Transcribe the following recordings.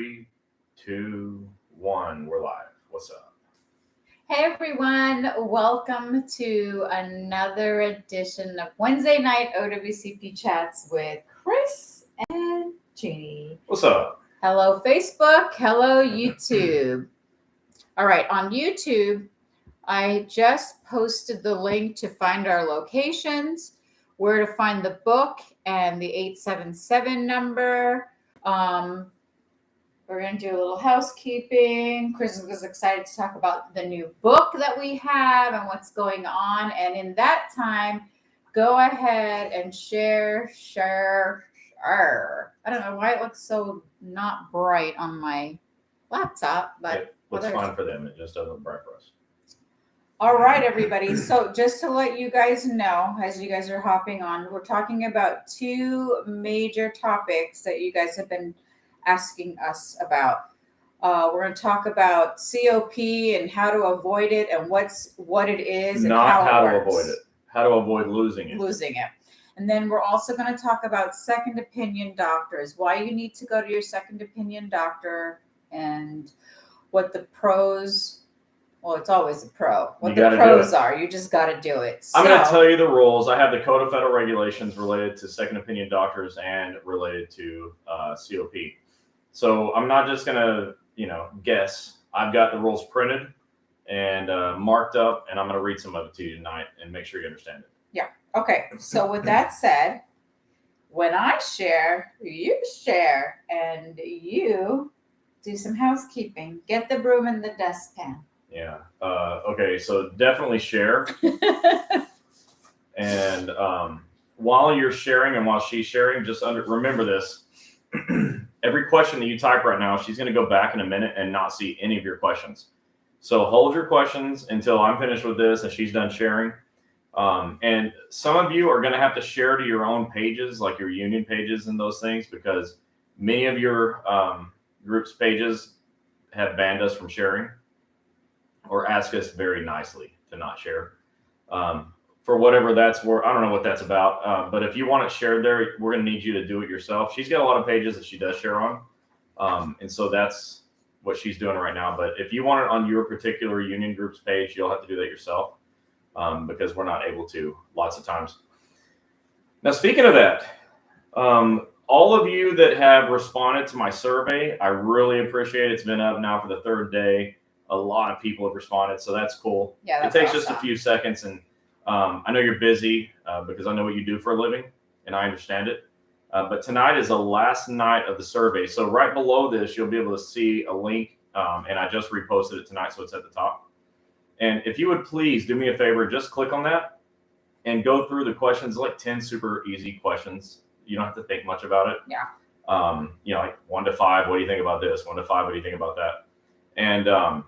3, 2, 1. We're live. What's up? Hey everyone, welcome to another edition of Wednesday night OWCP chats with Chris and Gini. What's up? Hello Facebook, hello YouTube. All right, on YouTube, I just posted the link to find our locations, where to find the book, and the 877 number. We're going to do a little housekeeping. Chris is excited to talk about the new book that we have and what's going on. And in that time, go ahead and share. I don't know why it looks so not bright on my laptop, but it looks fine for them. It just doesn't look bright for us. All right, everybody. So just to let you guys know, as you guys are hopping on, we're talking about two major topics that you guys have been asking us about. We're going to talk about COP and how to avoid it and what it is and Not how it to avoid it. How to avoid losing it. And then we're also going to talk about second opinion doctors, why you need to go to your second opinion doctor, and what the pros. Well, it's always a pro. What the pros are. You just got to do it. I'm going to tell you the rules. I have the Code of Federal Regulations related to second opinion doctors and related to COP. So I'm not just going to, guess. I've got the rules printed and marked up, and I'm going to read some of it to you tonight and make sure you understand it. Yeah. Okay. So with that said, when I share, you share, and you do some housekeeping. Get the broom and the dustpan. Yeah. Okay. So definitely share. And while you're sharing and while she's sharing, just remember this. Every question that you type right now, she's going to go back in a minute and not see any of your questions. So hold your questions until I'm finished with this and she's done sharing. And some of you are going to have to share to your own pages, like your union pages and those things, because many of your group's pages have banned us from sharing or ask us very nicely to not share. For whatever that's worth, I don't know what that's about. But if you want it shared there, we're going to need you to do it yourself. She's got a lot of pages that she does share on. And so that's what she's doing right now. But if you want it on your particular union group's page, you'll have to do that yourself because we're not able to lots of times. Now, speaking of that, all of you that have responded to my survey, I really appreciate it. It's been up now for the third day. A lot of people have responded, so that's cool. Yeah, it takes just a few seconds, and I know you're busy because I know what you do for a living, and I understand it. But tonight is the last night of the survey. So right below this, you'll be able to see a link, and I just reposted it tonight, so it's at the top. And if you would please do me a favor, just click on that and go through the questions, like 10 super easy questions. You don't have to think much about it. Yeah. Like 1 to 5, what do you think about this? 1 to 5, what do you think about that? And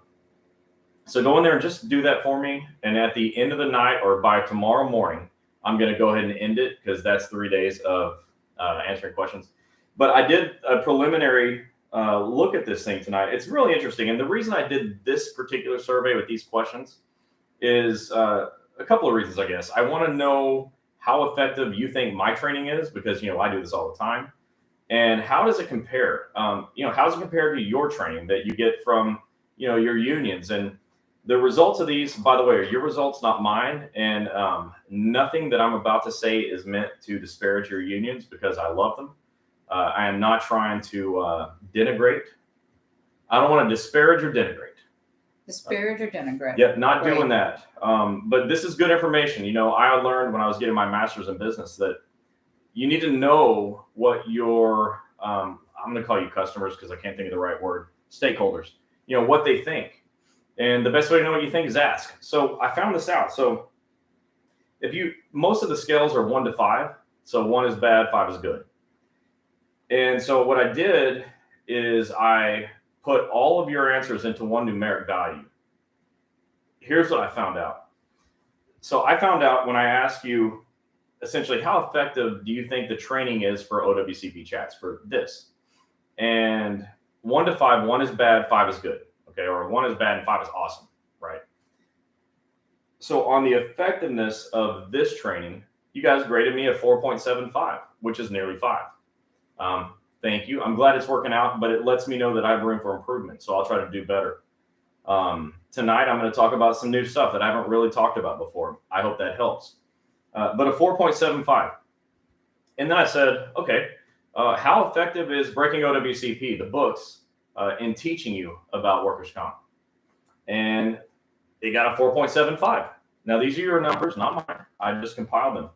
so go in there and just do that for me. And at the end of the night or by tomorrow morning, I'm going to go ahead and end it because that's 3 days of answering questions. But I did a preliminary look at this thing tonight. It's really interesting. And the reason I did this particular survey with these questions is a couple of reasons, I guess. I want to know how effective you think my training is because, I do this all the time. And how does it compare? How does it compare to your training that you get from, your unions? And the results of these, by the way, are your results, not mine. And nothing that I'm about to say is meant to disparage your unions because I love them. I am not trying to denigrate. I don't want to disparage or denigrate. Disparage or denigrate. Yep, not doing that. But this is good information. I learned when I was getting my master's in business that you need to know what your, I'm going to call you customers because I can't think of the right word, stakeholders, what they think. And the best way to know what you think is ask. So I found this out. So most of the scales are 1 to 5. So 1 is bad, 5 is good. And so what I did is I put all of your answers into one numeric value. Here's what I found out. So I found out when I asked you, essentially, how effective do you think the training is for OWCP chats for this? And 1 to 5, 1 is bad, 5 is good. Okay, or 1 is bad and 5 is awesome, right? So on the effectiveness of this training, you guys graded me a 4.75, which is nearly 5. Thank you. I'm glad it's working out, but it lets me know that I have room for improvement. So I'll try to do better. Tonight, I'm going to talk about some new stuff that I haven't really talked about before. I hope that helps. But a 4.75. And then I said, okay, how effective is Breaking OWCP, the books, in teaching you about workers' comp? And they got a 4.75. Now, these are your numbers, not mine. I just compiled them.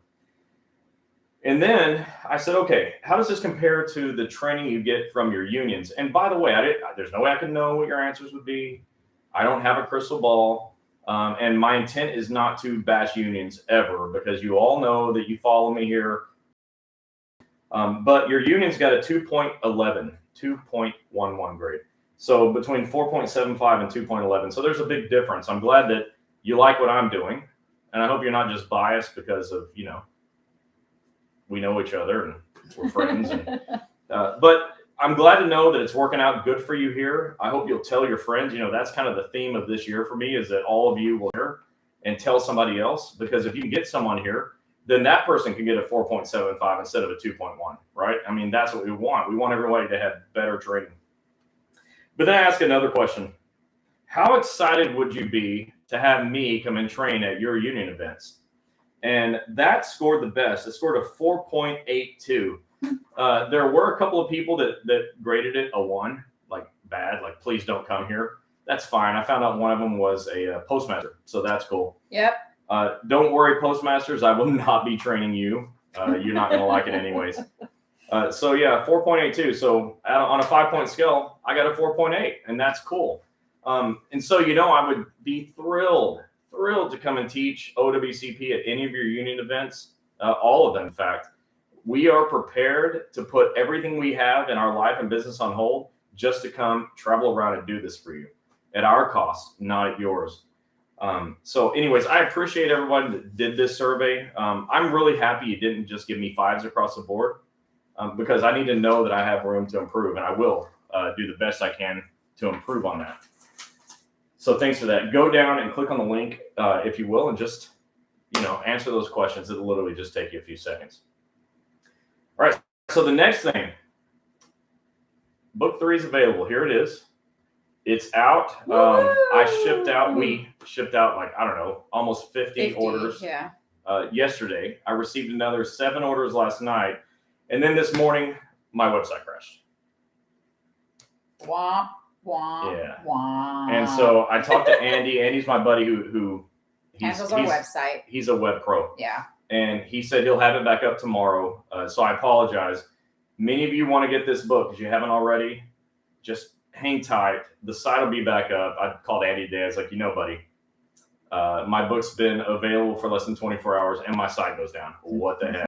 And then I said, okay, how does this compare to the training you get from your unions? And by the way, there's no way I can know what your answers would be. I don't have a crystal ball. And my intent is not to bash unions ever, because you all know that you follow me here. But your union's got a 2.11 grade. So between 4.75 and 2.11. So there's a big difference. I'm glad that you like what I'm doing. And I hope you're not just biased because of, we know each other and we're friends. But I'm glad to know that it's working out good for you here. I hope you'll tell your friends. That's kind of the theme of this year for me, is that all of you will hear and tell somebody else. Because if you can get someone here, then that person can get a 4.75 instead of a 2.1, right? I mean, that's what we want. We want everybody to have better training. But then I ask another question. How excited would you be to have me come and train at your union events? And that scored the best. It scored a 4.82. There were a couple of people that graded it a 1, like bad, like please don't come here. That's fine. I found out one of them was a postmaster, so that's cool. Yep. Don't worry, postmasters, I will not be training you. You're not going to like it anyways. So yeah, 4.82. So on a 5-point scale, I got a 4.8, and that's cool. And so, I would be thrilled to come and teach OWCP at any of your union events, all of them, in fact. We are prepared to put everything we have in our life and business on hold just to come travel around and do this for you at our cost, not at yours. So anyways, I appreciate everyone that did this survey. I'm really happy you didn't just give me 5s across the board, because I need to know that I have room to improve, and I will do the best I can to improve on that. So thanks for that. Go down and click on the link, if you will, and just, answer those questions. It'll literally just take you a few seconds. All right. So the next thing, book 3 is available. Here it is. It's out. We shipped out like, I don't know, almost 50 orders yesterday. I received another 7 orders last night. And then this morning, my website crashed. Womp. Womp. And so I talked to Andy. Andy's my buddy who handles our website. He's a web pro. Yeah. And he said he'll have it back up tomorrow. So I apologize. Many of you want to get this book. If you haven't already, just hang tight. The site will be back up. I called Andy today. I was like, buddy, my book's been available for less than 24 hours and my site goes down. What the heck?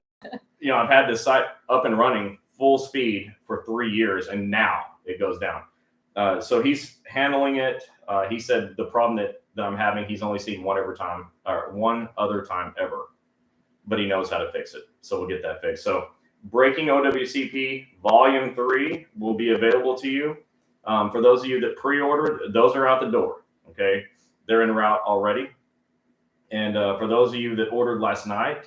I've had this site up and running full speed for 3 years, and now it goes down. So he's handling it. He said the problem that I'm having, he's only seen one other time ever, but he knows how to fix it. So we'll get that fixed. So Breaking OWCP Volume 3 will be available to you. For those of you that pre-ordered, those are out the door. Okay. They're en route already. And for those of you that ordered last night,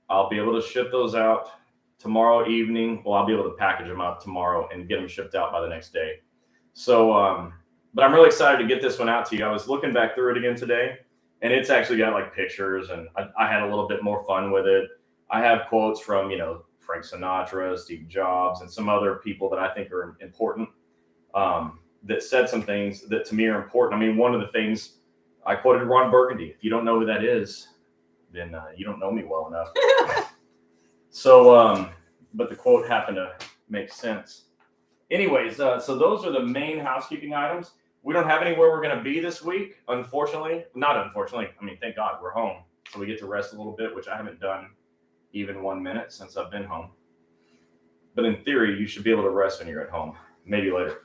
I'll be able to ship those out tomorrow evening. Well, I'll be able to package them out tomorrow and get them shipped out by the next day. So, but I'm really excited to get this one out to you. I was looking back through it again today, and it's actually got like pictures, and I had a little bit more fun with it. I have quotes from, Frank Sinatra, Steve Jobs, and some other people that I think are important, that said some things that to me are important. I mean, one of the things I quoted Ron Burgundy. If you don't know who that is, then you don't know me well enough. So, but the quote happened to make sense. Anyways, so those are the main housekeeping items. We don't have anywhere we're going to be this week, unfortunately. Not unfortunately. I mean, thank God we're home. So we get to rest a little bit, which I haven't done even 1 minute since I've been home. But in theory, you should be able to rest when you're at home. Maybe later.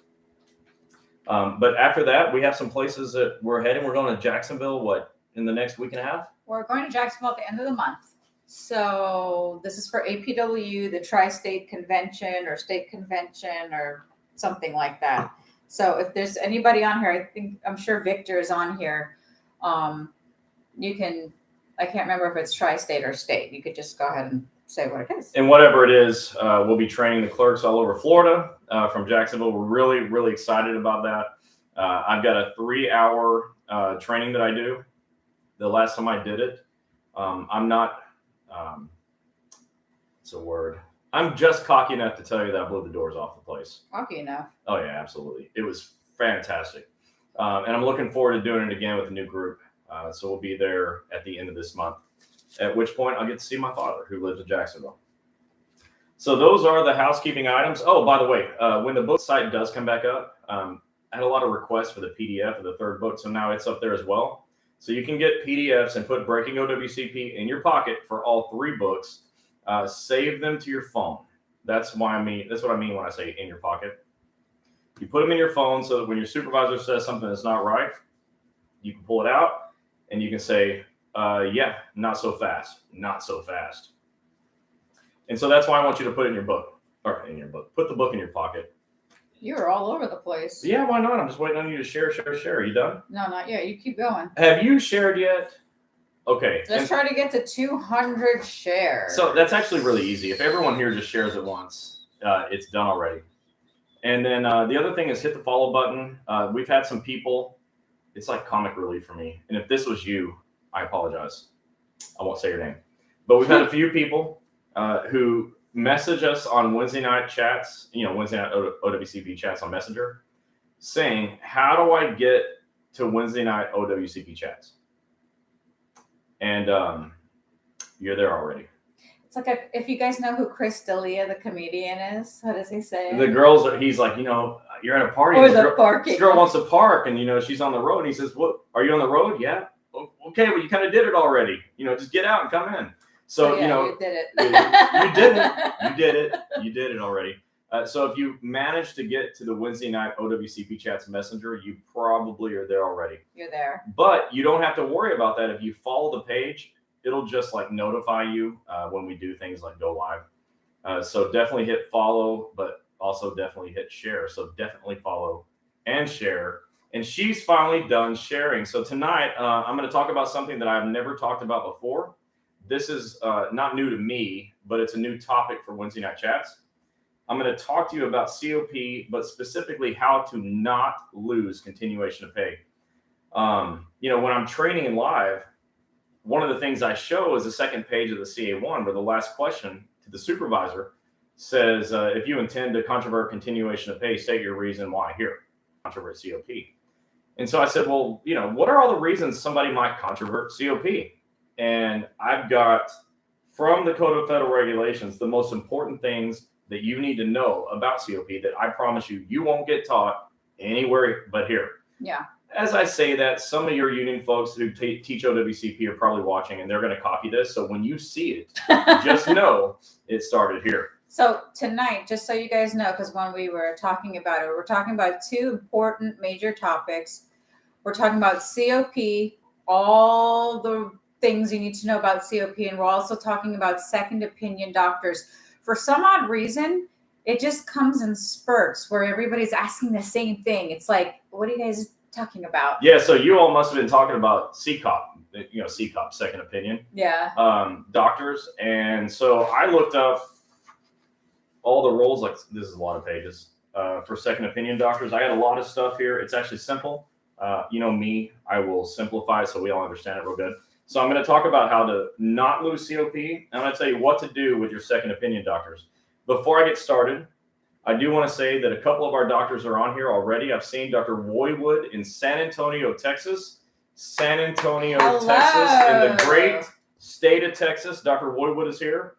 But after that, we have some places that we're heading. We're going to Jacksonville, in the next week and a half? We're going to Jacksonville at the end of the month. So this is for APW, the Tri-State Convention or State Convention or something like that. So if there's anybody on here, I'm sure Victor is on here. I can't remember if it's Tri-State or State. You could just go ahead and say what it is. And whatever it is, we'll be training the clerks all over Florida from Jacksonville. We're really, really excited about that. I've got a 3-hour training that I do. The last time I did it, I'm not, it's a word. I'm just cocky enough to tell you that I blew the doors off the place. Cocky enough. Oh, yeah, absolutely. It was fantastic. And I'm looking forward to doing it again with a new group. So we'll be there at the end of this month, at which point I'll get to see my father, who lives in Jacksonville. So those are the housekeeping items. Oh, by the way, when the book site does come back up, I had a lot of requests for the PDF of the third book, so now it's up there as well. So you can get PDFs and put Breaking OWCP in your pocket for all 3 books. Save them to your phone. That's what I mean when I say in your pocket. You put them in your phone so that when your supervisor says something that's not right, you can pull it out and you can say, yeah, not so fast, not so fast. And so that's why I want you to put it in your book, or in your book. Put the book in your pocket. You're all over the place. Yeah, why not? I'm just waiting on you to share. Are you done? No, not yet. You keep going. Have you shared yet? Okay. Let's try to get to 200 shares. So that's actually really easy. If everyone here just shares it once, it's done already. And then the other thing is hit the follow button. We've had some people. It's like comic relief for me. And if this was you, I apologize. I won't say your name. But we've had a few people who message us on Wednesday night chats, Wednesday night OWCP chats on Messenger, saying, how do I get to Wednesday night OWCP chats? And you're there already. It's like if you guys know who Chris D'Elia, the comedian, is. How does he say? The girls he's like, you're at a party. Or the parking. This girl wants to park, and she's on the road. And he says, "What? Are you on the road? Yeah. Okay. Well, you kind of did it already. Just get out and come in." So you did it. you didn't. You did it. You did it already. So if you managed to get to the Wednesday night OWCP chats messenger, you probably are there already. You're there. But you don't have to worry about that. If you follow the page, it'll just like notify you when we do things like go live. So definitely hit follow, but also definitely hit share. So definitely follow and share. And she's finally done sharing. So tonight, I'm going to talk about something that I've never talked about before. This is not new to me, but it's a new topic for Wednesday night chats. I'm going to talk to you about COP, but specifically how to not lose continuation of pay. When I'm training in live, one of the things I show is the second page of the CA1, where the last question to the supervisor says, if you intend to controvert continuation of pay, state your reason why here, controvert COP. And so I said, well, what are all the reasons somebody might controvert COP? And I've got from the Code of Federal Regulations, the most important things that you need to know about COP that I promise you won't get taught anywhere but here. Yeah. As I say that, some of your union folks who teach OWCP are probably watching, and they're going to copy this. So when you see it, just know it started here. So tonight, just so you guys know, because when we were talking about it, we're talking about 2 important major topics. We're talking about COP, all the things you need to know about COP, and we're also talking about second opinion doctors. For some odd reason, it just comes in spurts where everybody's asking the same thing. It's like, what are you guys talking about? Yeah, so you all must have been talking about CCOP, CCOP, second opinion. Yeah. Doctors. And so I looked up all the roles, like this is a lot of pages, for second opinion doctors. I got a lot of stuff here. It's actually simple. Me, I will simplify it so we all understand it real good. So I'm going to talk about how to not lose COP. And I'm going to tell you what to do with your second opinion doctors. Before I get started, I do want to say that a couple of our doctors are on here already. I've seen Dr. Woywood in San Antonio, Texas. Texas, in the great state of Texas. Dr. Woywood is here.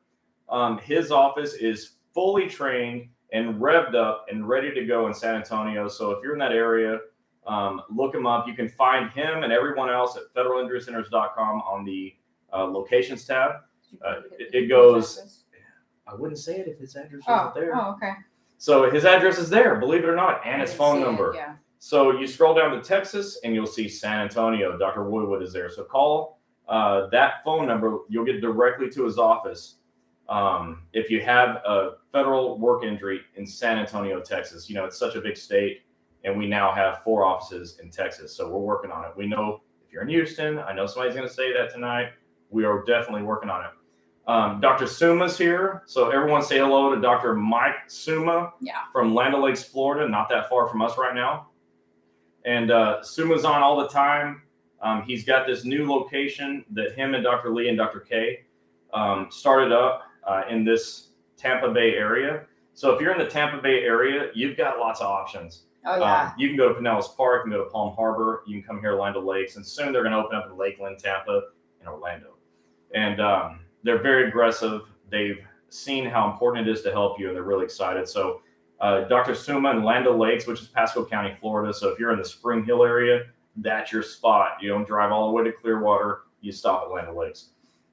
His office is fully trained and revved up and ready to go in San Antonio. So if you're in that area, look him up. You can find him and everyone else at federalinjurycenters.com on the locations tab. It goes, I wouldn't say it if his address wasn't there. Oh, okay. So his address is there, believe it or not, and his phone number. Yeah. So you scroll down to Texas and you'll see San Antonio. Dr. Woodwood is there. So call that phone number. You'll get directly to his office. If you have a federal work injury in San Antonio, Texas, it's such a big state, and we now have 4 offices in Texas. So we're working on it. We know if you're in Houston, I know somebody's going to say that tonight. We are definitely working on it. Dr. Suma's here. So everyone say hello to Dr. Mike Suma from Land O'Lakes, Florida, not that far from us right now. And Suma's on all the time. He's got this new location that him and Dr. Lee and Dr. K started up in this Tampa Bay area. So if you're in the Tampa Bay area, you've got lots of options. Oh, yeah. You can go to Pinellas Park, you can go to Palm Harbor, you can come here to Land O'Lakes, and soon they're going to open up in Lakeland, Tampa, and Orlando. And they're very aggressive. They've seen how important it is to help you, and they're really excited. So Dr. Suma in Land O'Lakes, which is Pasco County, Florida. So if you're in the Spring Hill area, that's your spot. You don't drive all the way to Clearwater. You stop at Land O'Lakes.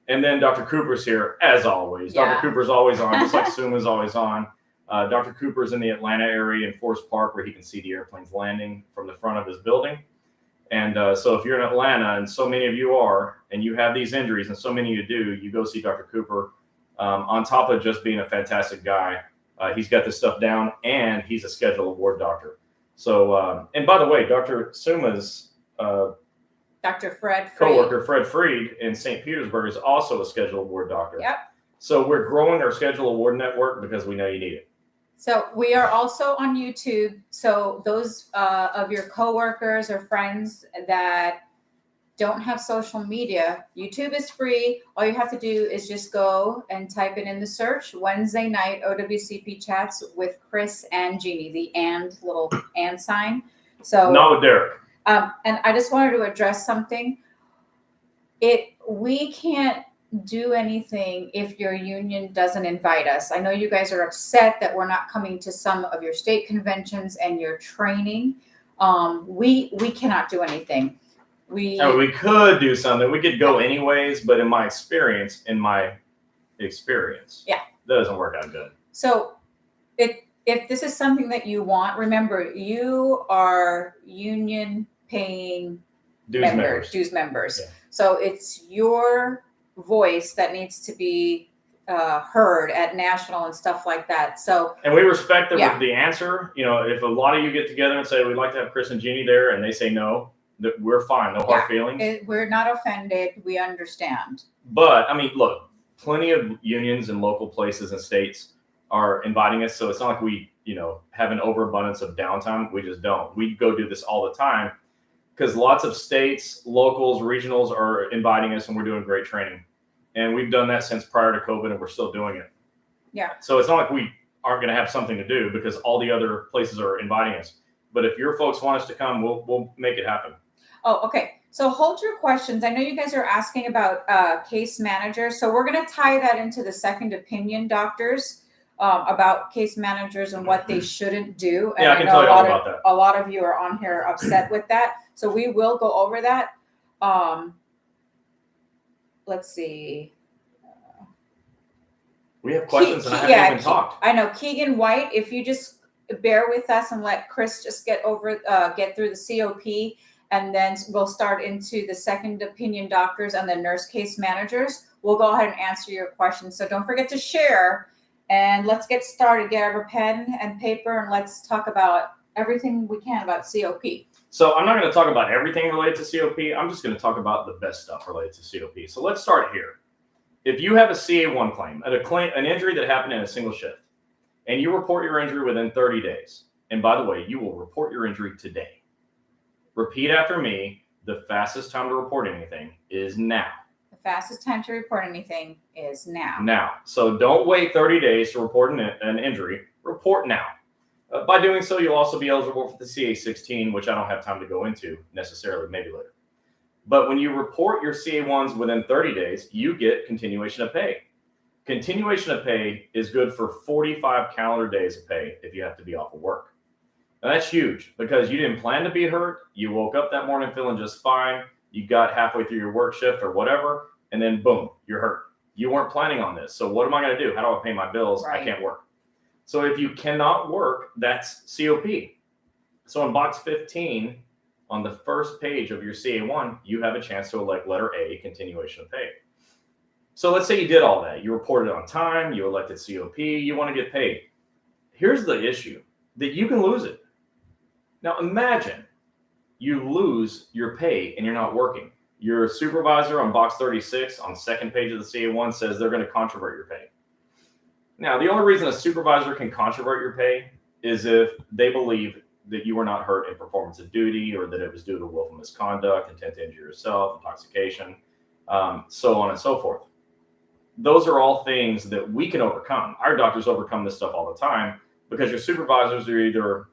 And then Dr. Cooper's here, as always. Yeah. Dr. Cooper's always on, just like Suma's always on. Dr. Cooper's in the Atlanta area in Forest Park, where he can see the airplanes landing from the front of his building. And so if you're in Atlanta, and so many of you are, and you have these injuries, and so many of you do, you go see Dr. Cooper. On top of just being a fantastic guy, he's got this stuff down, and he's a Schedule Award doctor. So, and by the way, Dr. Suma's Dr. Fred Freed. coworker, Fred Freed, in St. Petersburg, is also a Schedule Award doctor. Yep. So we're growing our Schedule Award network because we know you need it. So we are also on YouTube. So those of your coworkers or friends that don't have social media, YouTube is free. All you have to do is just go and type it in the search. Wednesday night OWCP chats with Chris and Gini, the little and sign. So Not with Derek. And I just wanted to address something. We can't do anything if your union doesn't invite us. I know you guys are upset that we're not coming to some of your state conventions and your training. We cannot do anything. We could do something. We could go anyways, but in my experience, yeah, that doesn't work out good. So if this is something that you want, remember you are union paying dues members. Yeah. So it's your voice that needs to be heard at national and stuff like that. So, and we respect the answer. You know, if a lot of you get together and say we'd like to have Chris and Gini there, and they say no, that we're fine. No hard feelings. We're not offended. We understand. But I mean, look, plenty of unions in local places and states are inviting us. So it's not like we, have an overabundance of downtime. We just don't. We go do this all the time because lots of states, locals, regionals are inviting us, and we're doing great training. And we've done that since prior to COVID, and we're still doing it. Yeah. So it's not like we aren't going to have something to do because all the other places are inviting us. But if your folks want us to come, we'll make it happen. Oh, okay. So hold your questions. I know you guys are asking about case managers. So we're going to tie that into the second opinion doctors about case managers and what they shouldn't do. And I can tell you all about that. A lot of you are on here upset with that. So we will go over that. Let's see. We have questions and I haven't even talked. I know. Keegan White, if you just bear with us and let Chris just get through the COP, and then we'll start into the second opinion doctors and the nurse case managers. We'll go ahead and answer your questions. So don't forget to share, and let's get started. Get our pen and paper, and let's talk about everything we can about COP. So I'm not going to talk about everything related to COP. I'm just going to talk about the best stuff related to COP. So let's start here. If you have a CA1 claim, an injury that happened in a single shift, and you report your injury within 30 days, and by the way, you will report your injury today. Repeat after me. The fastest time to report anything is now. The fastest time to report anything is now. Now. So don't wait 30 days to report an injury. Report now. By doing so, you'll also be eligible for the CA16, which I don't have time to go into necessarily, maybe later. But when you report your CA1s within 30 days, you get continuation of pay. Continuation of pay is good for 45 calendar days of pay if you have to be off of work. Now that's huge because you didn't plan to be hurt. You woke up that morning feeling just fine. You got halfway through your work shift or whatever, and then boom, you're hurt. You weren't planning on this. So what am I going to do? How do I pay my bills? Right. I can't work. So if you cannot work, that's COP. So in box 15, on the first page of your CA1, you have a chance to elect letter A, continuation of pay. So let's say you did all that. You reported on time. You elected COP. You want to get paid. Here's the issue, that you can lose it. Now imagine you lose your pay and you're not working. Your supervisor on box 36 on the second page of the CA1 says they're going to controvert your pay. Now, the only reason a supervisor can controvert your pay is if they believe that you were not hurt in performance of duty, or that it was due to willful misconduct, intent to injure yourself, intoxication, so on and so forth. Those are all things that we can overcome. Our doctors overcome this stuff all the time because your supervisors are either,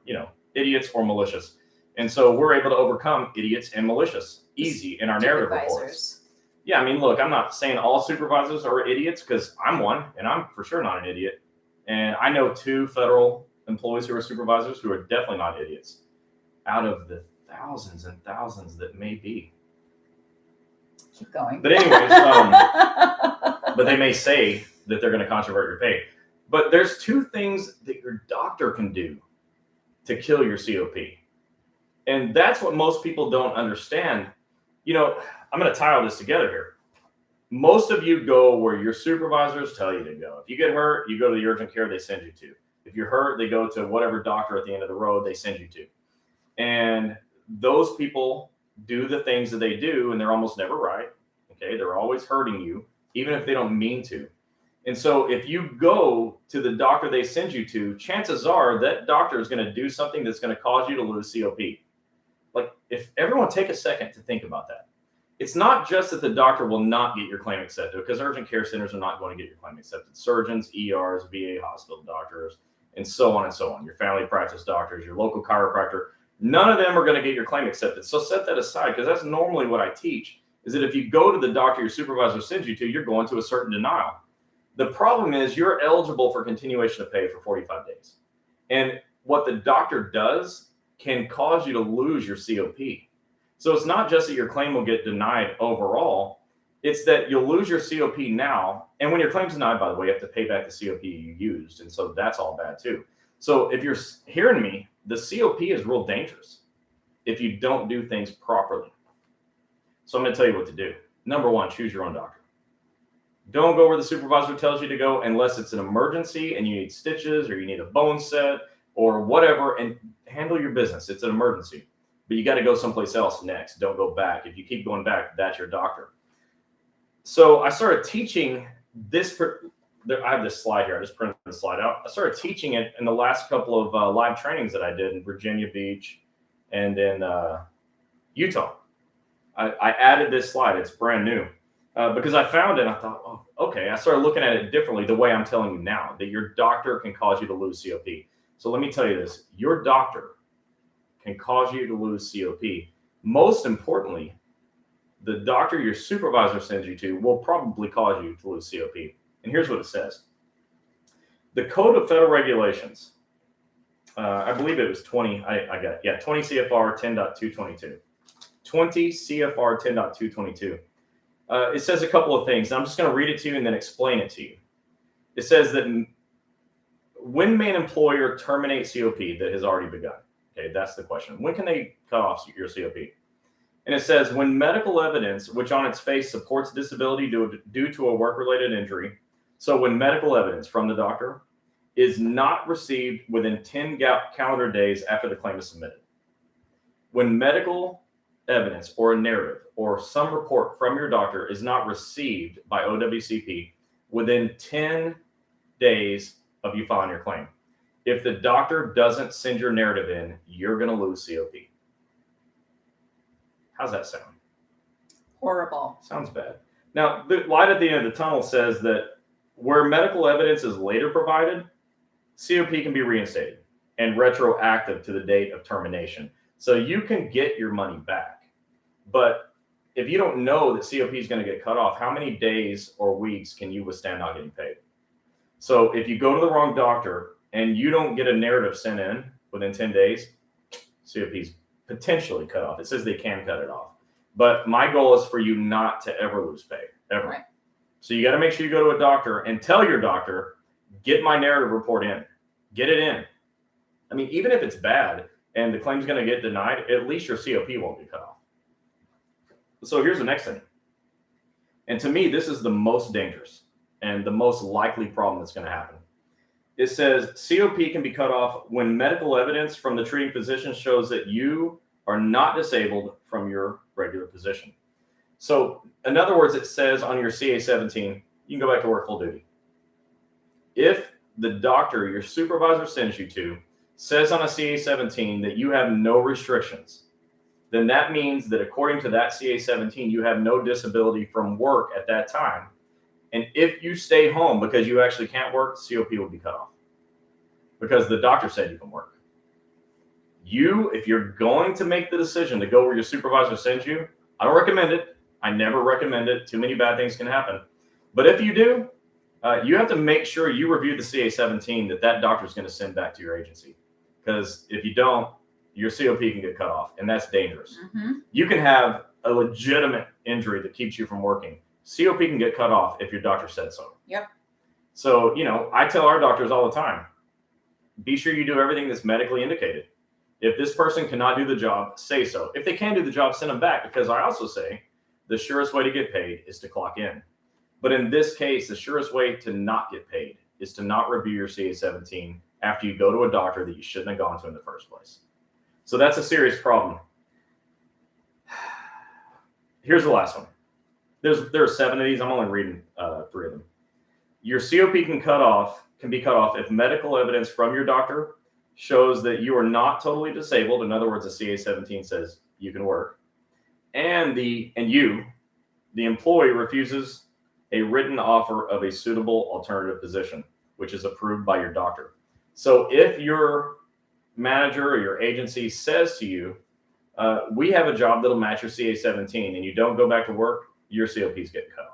idiots or malicious. And so we're able to overcome idiots and malicious easy in our narrative reports. Yeah, I mean, look, I'm not saying all supervisors are idiots, because I'm one, and I'm for sure not an idiot. And I know 2 federal employees who are supervisors who are definitely not idiots out of the thousands and thousands that may be. Keep going. But anyways, but they may say that they're going to controvert your pay. But there's 2 things that your doctor can do to kill your COP. And that's what most people don't understand. I'm going to tie all this together here. Most of you go where your supervisors tell you to go. If you get hurt, you go to the urgent care they send you to. If you're hurt, they go to whatever doctor at the end of the road they send you to. And those people do the things that they do, and they're almost never right. Okay, they're always hurting you, even if they don't mean to. And so if you go to the doctor they send you to, chances are that doctor is going to do something that's going to cause you to lose COP. Like, if everyone take a second to think about that. It's not just that the doctor will not get your claim accepted, because urgent care centers are not going to get your claim accepted. Surgeons, ERs, VA hospital doctors, and so on and so on. Your family practice doctors, your local chiropractor, none of them are going to get your claim accepted. So set that aside, because that's normally what I teach, is that if you go to the doctor your supervisor sends you to, you're going to a certain denial. The problem is you're eligible for continuation of pay for 45 days. And what the doctor does can cause you to lose your COP. So it's not just that your claim will get denied overall, it's that you'll lose your COP now. And when your claim's denied, by the way, you have to pay back the COP you used. And so that's all bad too. So if you're hearing me, the COP is real dangerous if you don't do things properly. So I'm going to tell you what to do. Number 1, choose your own doctor. Don't go where the supervisor tells you to go unless it's an emergency and you need stitches or you need a bone set or whatever, and handle your business. It's an emergency. But you got to go someplace else next. Don't go back. If you keep going back, that's your doctor. So I started teaching this. I have this slide here. I just printed the slide out. I started teaching it in the last couple of live trainings that I did in Virginia Beach and in Utah. I added this slide. It's brand new because I found it. And I thought, oh, okay. I started looking at it differently the way I'm telling you now, that your doctor can cause you to lose COP. So let me tell you this. Your doctor can cause you to lose COP. Most importantly, the doctor your supervisor sends you to will probably cause you to lose COP. And here's what it says. The Code of Federal Regulations, I believe it was 20 CFR 10.222. 20 CFR 10.222. It says a couple of things. I'm just going to read it to you and then explain it to you. It says that when may an employer terminate COP that has already begun? Okay, that's the question. When can they cut off your COP? And it says, when medical evidence, which on its face supports disability due to a work-related injury, so when medical evidence from the doctor is not received within 10 calendar days after the claim is submitted. When medical evidence or a narrative or some report from your doctor is not received by OWCP within 10 days of you filing your claim. If the doctor doesn't send your narrative in, you're going to lose COP. How's that sound? Horrible. Sounds bad. Now, the light at the end of the tunnel says that where medical evidence is later provided, COP can be reinstated and retroactive to the date of termination. So you can get your money back. But if you don't know that COP is going to get cut off, how many days or weeks can you withstand not getting paid? So if you go to the wrong doctor and you don't get a narrative sent in within 10 days, COP is potentially cut off. It says they can cut it off. But my goal is for you not to ever lose pay, ever. Right. So you got to make sure you go to a doctor and tell your doctor, get my narrative report in. Get it in. I mean, even if it's bad and the claim's going to get denied, at least your COP won't be cut off. So here's the next thing. And to me, this is the most dangerous and the most likely problem that's going to happen. It says COP can be cut off when medical evidence from the treating physician shows that you are not disabled from your regular position. So in other words, it says on your CA-17, you can go back to work full duty. If the doctor your supervisor sends you to says on a CA-17 that you have no restrictions, then that means that according to that CA-17, you have no disability from work at that time. And if you stay home because you actually can't work, COP will be cut off because the doctor said you can work. If you're going to make the decision to go where your supervisor sends you, I don't recommend it. I never recommend it. Too many bad things can happen. But if you do, you have to make sure you review the CA-17 that doctor is going to send back to your agency. Because if you don't, your COP can get cut off, and that's dangerous. Mm-hmm. You can have a legitimate injury that keeps you from working. COP can get cut off if your doctor said so. Yep. So, I tell our doctors all the time, be sure you do everything that's medically indicated. If this person cannot do the job, say so. If they can do the job, send them back, because I also say the surest way to get paid is to clock in. But in this case, the surest way to not get paid is to not review your CA-17 after you go to a doctor that you shouldn't have gone to in the first place. So that's a serious problem. Here's the last one. There are 7 of these. I'm only reading 3 of them. Your COP can be cut off if medical evidence from your doctor shows that you are not totally disabled. In other words, the CA-17 says you can work, and the employee refuses a written offer of a suitable alternative position, which is approved by your doctor. So if your manager or your agency says to you, we have a job that'll match your CA-17, and you don't go back to work, your COP's getting cut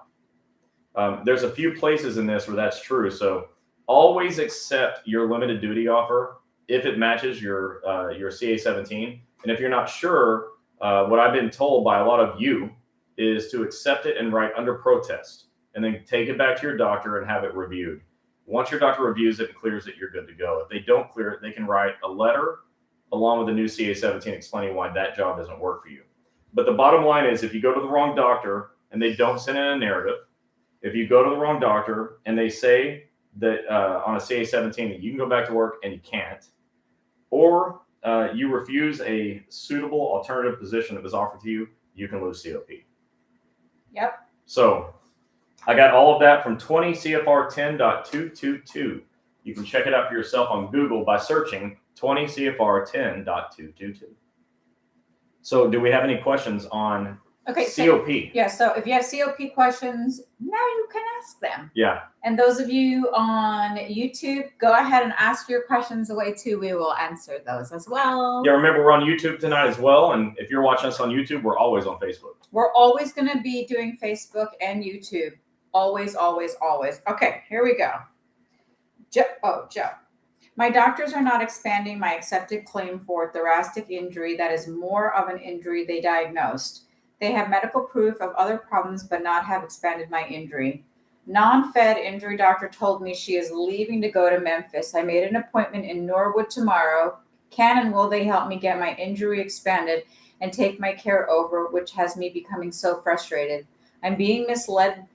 off. There's a few places in this where that's true. So always accept your limited duty offer if it matches your CA-17. And if you're not sure, what I've been told by a lot of you is to accept it and write under protest, and then take it back to your doctor and have it reviewed. Once your doctor reviews it and clears it, you're good to go. If they don't clear it, they can write a letter along with the new CA-17 explaining why that job doesn't work for you. But the bottom line is, if you go to the wrong doctor and they don't send in a narrative, if you go to the wrong doctor and they say that on a CA-17 that you can go back to work and you can't, or you refuse a suitable alternative position that was offered to you, you can lose COP. Yep. So I got all of that from 20 CFR 10.222. You can check it out for yourself on Google by searching 20 CFR 10.222. So do we have any questions on COP? So if you have COP questions, now you can ask them. Yeah. And those of you on YouTube, go ahead and ask your questions away too. We will answer those as well. Yeah, remember we're on YouTube tonight as well. And if you're watching us on YouTube, we're always on Facebook. We're always going to be doing Facebook and YouTube. Always, always, always. Okay, here we go. Joe. My doctors are not expanding my accepted claim for thoracic injury that is more of an injury they diagnosed. They have medical proof of other problems but not have expanded my injury. Non-fed injury doctor told me she is leaving to go to Memphis. I made an appointment in Norwood tomorrow. Can and will they help me get my injury expanded and take my care over, which has me becoming so frustrated? I'm being misled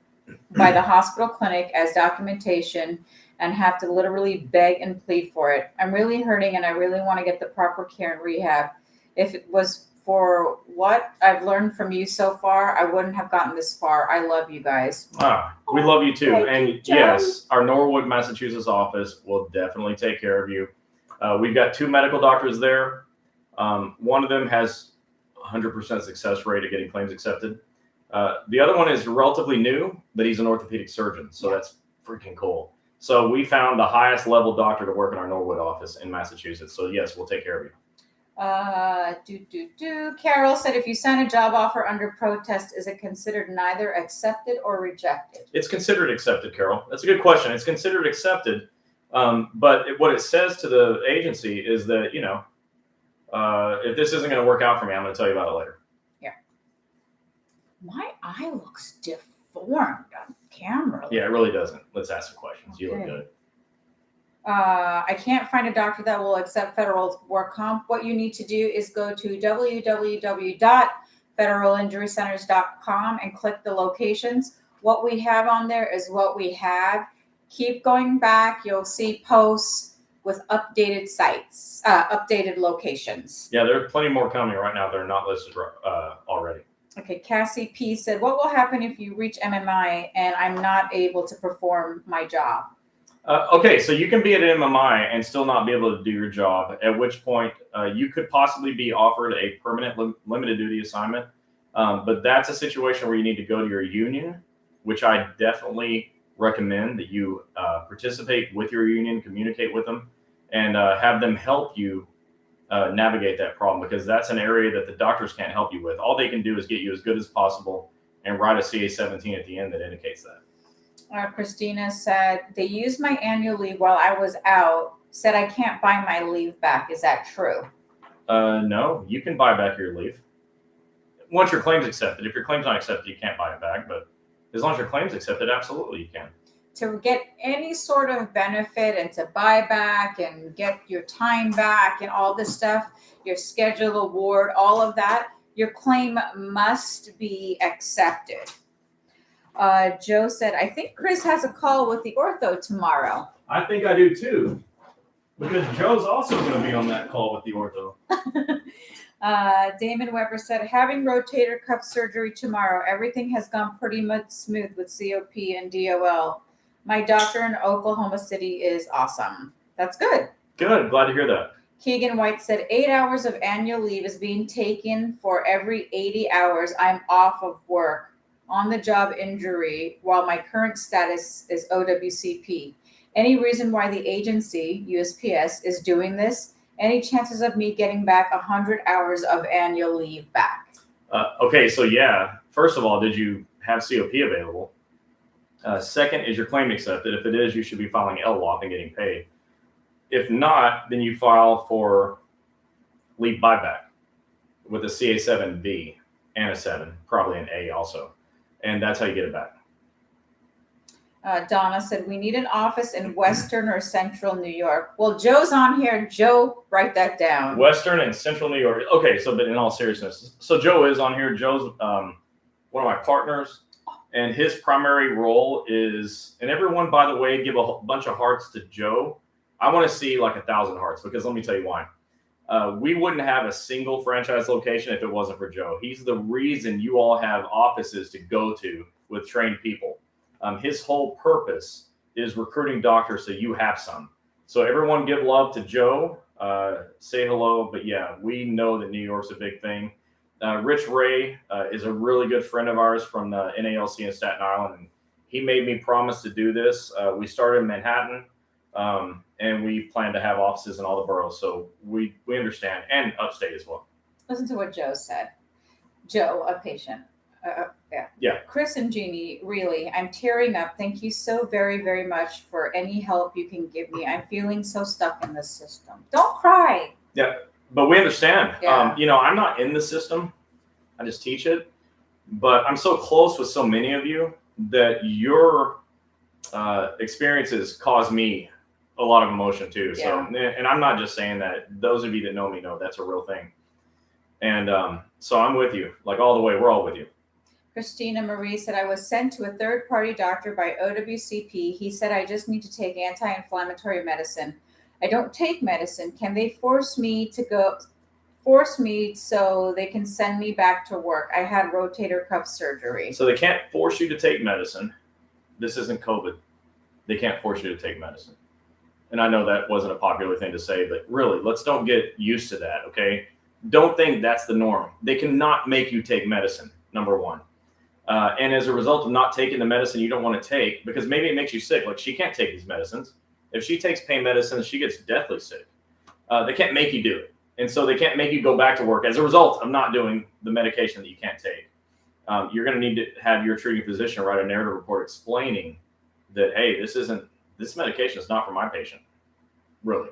by the hospital clinic as documentation and have to literally beg and plead for it. I'm really hurting and I really want to get the proper care and rehab. If it was for what I've learned from you so far, I wouldn't have gotten this far. I love you guys. We love you too. Thank you, yes, our Norwood, Massachusetts office will definitely take care of you. We've got 2 medical doctors there. One of them has 100% success rate of getting claims accepted. The other one is relatively new, but he's an orthopedic surgeon, so that's freaking cool. So we found the highest level doctor to work in our Norwood office in Massachusetts. So yes, we'll take care of you. Carol said, if you sign a job offer under protest, is it considered neither accepted or rejected? It's considered accepted, Carol. That's a good question. It's considered accepted. But what it says to the agency is that, if this isn't going to work out for me, I'm going to tell you about it later. Yeah. My eye looks deformed on camera. Yeah, it really doesn't. Let's ask some questions. Okay. You look good. I can't find a doctor that will accept federal work comp. What you need to do is go to www.federalinjurycenters.com and click the locations. What we have on there is what we have. Keep going back. You'll see posts with updated sites, updated locations. Yeah, there are plenty more coming right now that are not listed already. Okay, Cassie P said, what will happen if you reach MMI and I'm not able to perform my job? Okay, so you can be at MMI and still not be able to do your job, at which point you could possibly be offered a permanent limited duty assignment. But that's a situation where you need to go to your union, which I definitely recommend that you participate with your union, communicate with them, and have them help you navigate that problem, because that's an area that the doctors can't help you with. All they can do is get you as good as possible and write a CA-17 at the end that indicates that. Christina said, they used my annual leave while I was out, said I can't buy my leave back. Is that true? No, you can buy back your leave. Once your claim's accepted. If your claim's not accepted, you can't buy it back. But as long as your claim's accepted, absolutely you can. To get any sort of benefit and to buy back and get your time back and all this stuff, your schedule award, all of that, your claim must be accepted. Joe said, I think Chris has a call with the ortho tomorrow. I think I do too, because Joe's also going to be on that call with the ortho. Damon Weber said, having rotator cuff surgery tomorrow. Everything has gone pretty much smooth with COP and DOL. My doctor in Oklahoma City is awesome. That's good. Good. Glad to hear that. Keegan White said 8 hours of annual leave is being taken for every 80 hours I'm off of work on the job injury, while my current status is OWCP. Any reason why the agency, USPS, is doing this? Any chances of me getting back 100 hours of annual leave back? Okay, so yeah. First of all, did you have COP available? Second, is your claim accepted? If it is, you should be filing LWOP and getting paid. If not, then you file for leave buyback with a CA-7B and a 7, probably an A also. And that's how you get it back. Donna said, we need an office in Western or Central New York. Well, Joe's on here. Joe, write that down. Western and Central New York. Okay, so but in all seriousness, so Joe is on here. Joe's one of my partners, and his primary role is, and everyone, by the way, give a bunch of hearts to Joe. I want to see like 1,000 hearts, because let me tell you why. We wouldn't have a single franchise location if it wasn't for Joe. He's the reason you all have offices to go to with trained people. His whole purpose is recruiting doctors, so you have some. So everyone give love to Joe. Say hello. But yeah, we know that New York's a big thing. Rich Ray is a really good friend of ours from the NALC in Staten Island, and he made me promise to do this. We started in Manhattan. And we plan to have offices in all the boroughs, so we understand, and upstate as well. Listen to what Joe said. Joe, a patient. Yeah. Chris and Gini, really, I'm tearing up. Thank you so very, very much for any help you can give me. I'm feeling so stuck in this system. Don't cry. Yeah, but we understand. Yeah. I'm not in the system. I just teach it. But I'm so close with so many of you that your experiences cause me a lot of emotion too. Yeah. So, and I'm not just saying that. Those of you that know me know that's a real thing. And so I'm with you, like all the way. We're all with you. Christina Marie said, I was sent to a third-party doctor by OWCP. He said I just need to take anti-inflammatory medicine. I don't take medicine. Can they force me so they can send me back to work? I had rotator cuff surgery. So they can't force you to take medicine. This isn't COVID. They can't force you to take medicine. And I know that wasn't a popular thing to say, but really, let's don't get used to that, okay? Don't think that's the norm. They cannot make you take medicine, number one. And as a result of not taking the medicine you don't want to take, because maybe it makes you sick, like she can't take these medicines. If she takes pain medicine, she gets deathly sick. They can't make you do it. And so they can't make you go back to work as a result of not doing the medication that you can't take. You're going to need to have your treating physician write a narrative report explaining that, hey, this medication is not for my patient. Really.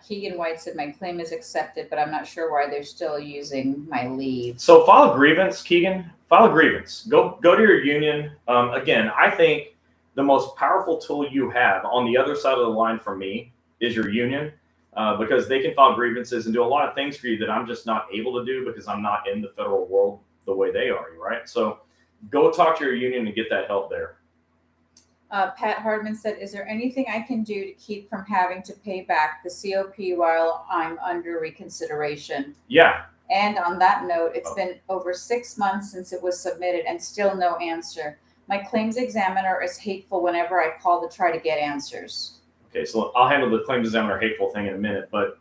Keegan White said, my claim is accepted, but I'm not sure why they're still using my leave. So file a grievance, Keegan. File a grievance. Go to your union. Again, I think the most powerful tool you have on the other side of the line from me is your union, because they can file grievances and do a lot of things for you that I'm just not able to do because I'm not in the federal world the way they are, right? So go talk to your union and get that help there. Pat Hardman said, is there anything I can do to keep from having to pay back the COP while I'm under reconsideration? Yeah. And on that note, it's been over 6 months since it was submitted and still no answer. My claims examiner is hateful whenever I call to try to get answers. Okay, so I'll handle the claims examiner hateful thing in a minute, but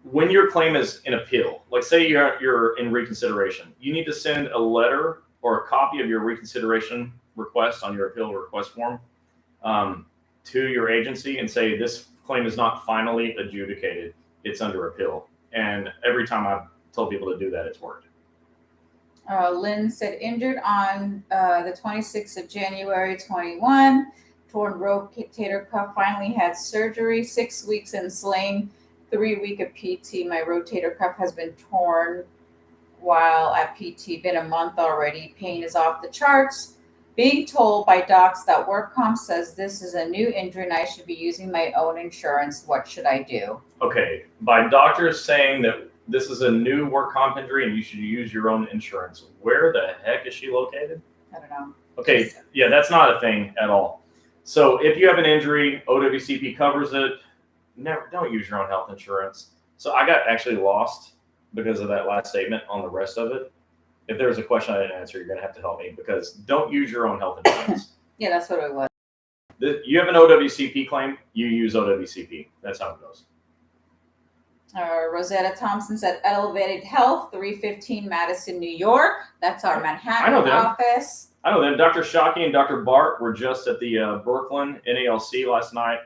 when your claim is in appeal, like say you're in reconsideration, you need to send a letter or a copy of your reconsideration request on your appeal request form to your agency and say this claim is not finally adjudicated, it's under appeal. And every time I've told people to do that, it's worked. Lynn said, injured on the 26th of January 21, torn rotator cuff, finally had surgery, 6 weeks in sling, 3 week of PT. My rotator cuff has been torn while at PT, been a month already. Pain is off the charts. Being told by docs that work comp says this is a new injury and I should be using my own insurance. What should I do? Okay, by doctors saying that this is a new work comp injury and you should use your own insurance. Where the heck is she located? I don't know. Okay, yeah, that's not a thing at all. So if you have an injury, OWCP covers it. Never, don't use your own health insurance. So I got actually lost because of that last statement on the rest of it. If there was a question I didn't answer, you're going to have to help me because don't use your own health insurance. Yeah, that's what it was. You have an OWCP claim, you use OWCP. That's how it goes. Rosetta Thompson said Elevated Health, 315 Madison, New York. That's our Manhattan I know them. office. I know them. Dr. Shockey and Dr. Bart were just at the Brooklyn NALC last night,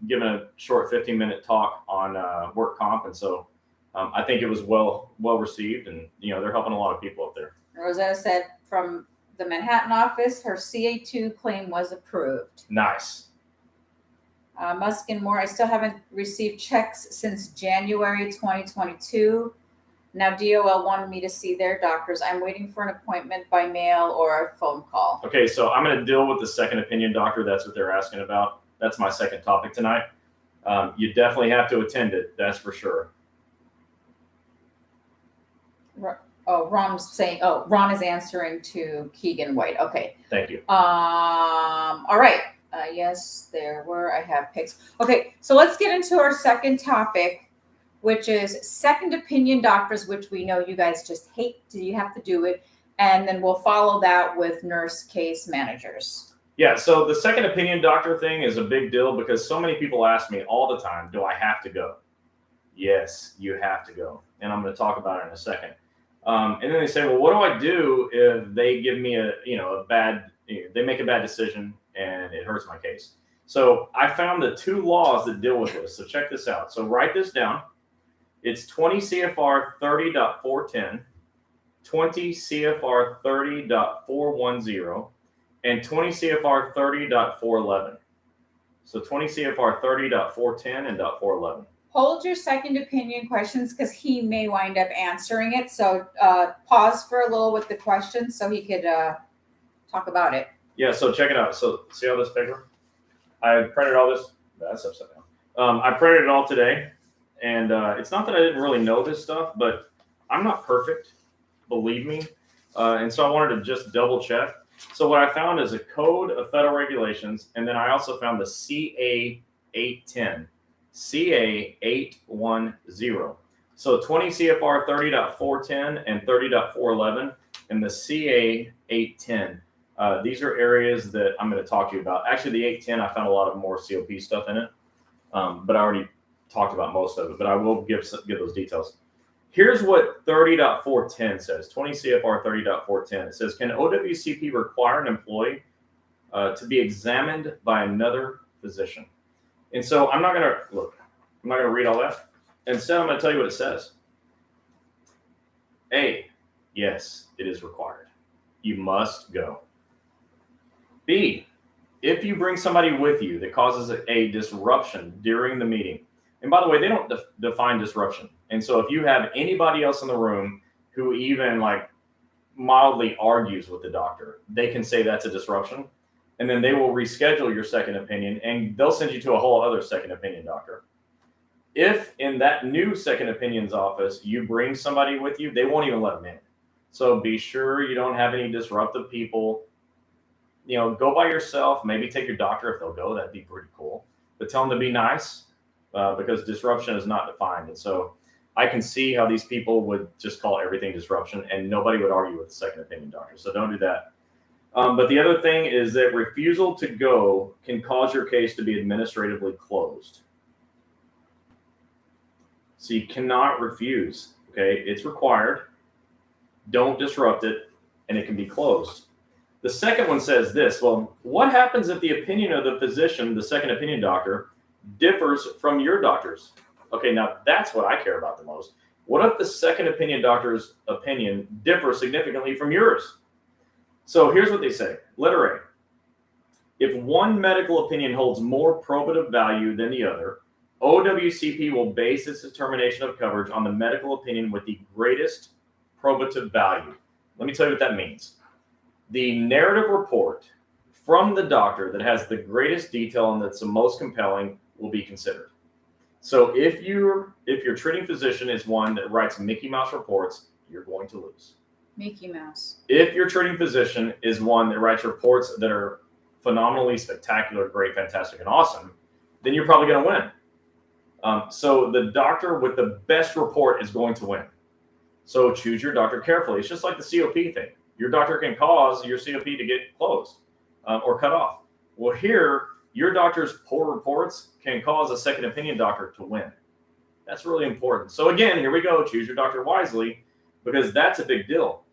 giving a short 15-minute talk on work comp. And so I think it was well received, and they're helping a lot of people up there. Rosetta said from the Manhattan office, her CA2 claim was approved. Nice. Musk and Moore, I still haven't received checks since January 2022. Now DOL wanted me to see their doctors. I'm waiting for an appointment by mail or a phone call. Okay, so I'm going to deal with the second opinion doctor. That's what they're asking about. That's my second topic tonight. You definitely have to attend it. That's for sure. Ron's saying, Ron is answering to Keegan White. Okay. Thank you. All right. Yes, there were. I have pics. Okay, so let's get into our second topic, which is second opinion doctors, which we know you guys just hate. You have to do it. And then we'll follow that with nurse case managers. Yeah, so the second opinion doctor thing is a big deal because so many people ask me all the time, do I have to go? Yes, you have to go. And I'm going to talk about it in a second. And then they say, well, what do I do if they give me they make a bad decision and it hurts my case? So I found the two laws that deal with this. So check this out. So write this down. It's 20 CFR 30.410, 20 CFR 30.410, and 20 CFR 30.411. So 20 CFR 30.410 and .411. Hold your second opinion questions because he may wind up answering it. So pause for a little with the questions so he could talk about it. Yeah, so check it out. So see all this paper? I printed all this. That's upside down. I printed it all today. And it's not that I didn't really know this stuff, but I'm not perfect, believe me. And so I wanted to just double check. So what I found is a code of federal regulations. And then I also found the CA 810. CA 810. So 20 CFR 30.410 and 30.411 and the CA 810. These are areas that I'm going to talk to you about. Actually, the 810, I found a lot of more COP stuff in it, but I already talked about most of it, but I will give those details. Here's what 30.410 says, 20 CFR 30.410. It says, can OWCP require an employee to be examined by another physician? And so I'm not going to read all that. Instead, I'm going to tell you what it says. A, yes, it is required. You must go. B, if you bring somebody with you that causes a disruption during the meeting, and by the way, they don't define disruption. And so if you have anybody else in the room who even mildly argues with the doctor, they can say that's a disruption. And then they will reschedule your second opinion and they'll send you to a whole other second opinion doctor. If in that new second opinion's office, you bring somebody with you, they won't even let them in. So be sure you don't have any disruptive people. Go by yourself, maybe take your doctor if they'll go, that'd be pretty cool. But tell them to be nice because disruption is not defined. And so I can see how these people would just call everything disruption, and nobody would argue with the second opinion doctor. So don't do that. But the other thing is that refusal to go can cause your case to be administratively closed. So you cannot refuse, okay? It's required. Don't disrupt it, and it can be closed. The second one says this, well, what happens if the opinion of the physician, the second opinion doctor, differs from your doctor's? Okay, now that's what I care about the most. What if the second opinion doctor's opinion differs significantly from yours? So here's what they say. Letter A. If one medical opinion holds more probative value than the other, OWCP will base its determination of coverage on the medical opinion with the greatest probative value. Let me tell you what that means. The narrative report from the doctor that has the greatest detail and that's the most compelling will be considered. So if your treating physician is one that writes Mickey Mouse reports, you're going to lose. Mickey Mouse. If your treating physician is one that writes reports that are phenomenally spectacular, great, fantastic, and awesome, then you're probably going to win. So the doctor with the best report is going to win. So choose your doctor carefully. It's just like the COP thing. Your doctor can cause your COP to get closed or cut off. Well, here, your doctor's poor reports can cause a second opinion doctor to win. That's really important. So again, here we go. Choose your doctor wisely, because that's a big deal.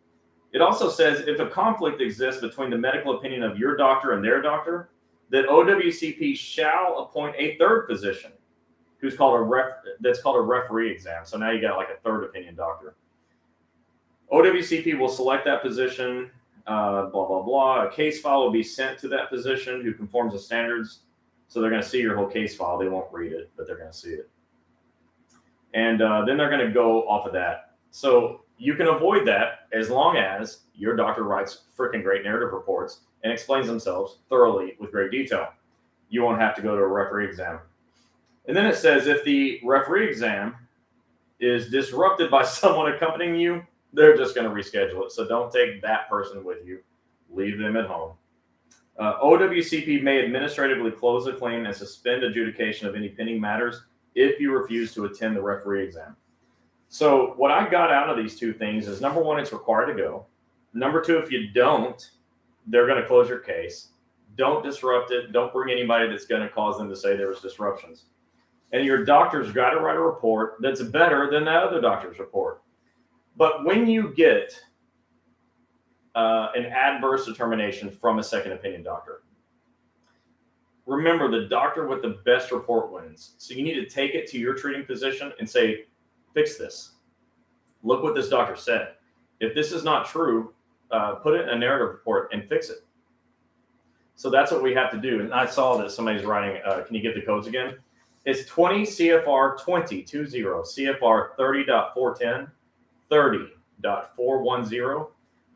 It also says if a conflict exists between the medical opinion of your doctor and their doctor, that OWCP shall appoint a third physician who's called that's called a referee exam. So now you got like a third opinion doctor. OWCP will select that physician, blah, blah, blah. A case file will be sent to that physician who conforms to standards. So they're going to see your whole case file. They won't read it, but they're going to see it. And then they're going to go off of that. So you can avoid that as long as your doctor writes freaking great narrative reports and explains themselves thoroughly with great detail. You won't have to go to a referee exam. And then it says if the referee exam is disrupted by someone accompanying you, they're just going to reschedule it. So don't take that person with you. Leave them at home. OWCP may administratively close a claim and suspend adjudication of any pending matters if you refuse to attend the referee exam. So what I got out of these two things is, number one, it's required to go. Number two, if you don't, they're going to close your case. Don't disrupt it. Don't bring anybody that's going to cause them to say there was disruptions. And your doctor's got to write a report that's better than that other doctor's report. But when you get an adverse determination from a second opinion doctor, remember the doctor with the best report wins. So you need to take it to your treating physician and say, fix this. Look what this doctor said. If this is not true, put it in a narrative report and fix it. So that's what we have to do. And I saw that somebody's writing, can you give the codes again? It's 20 CFR 20, CFR 30.410, 30.410,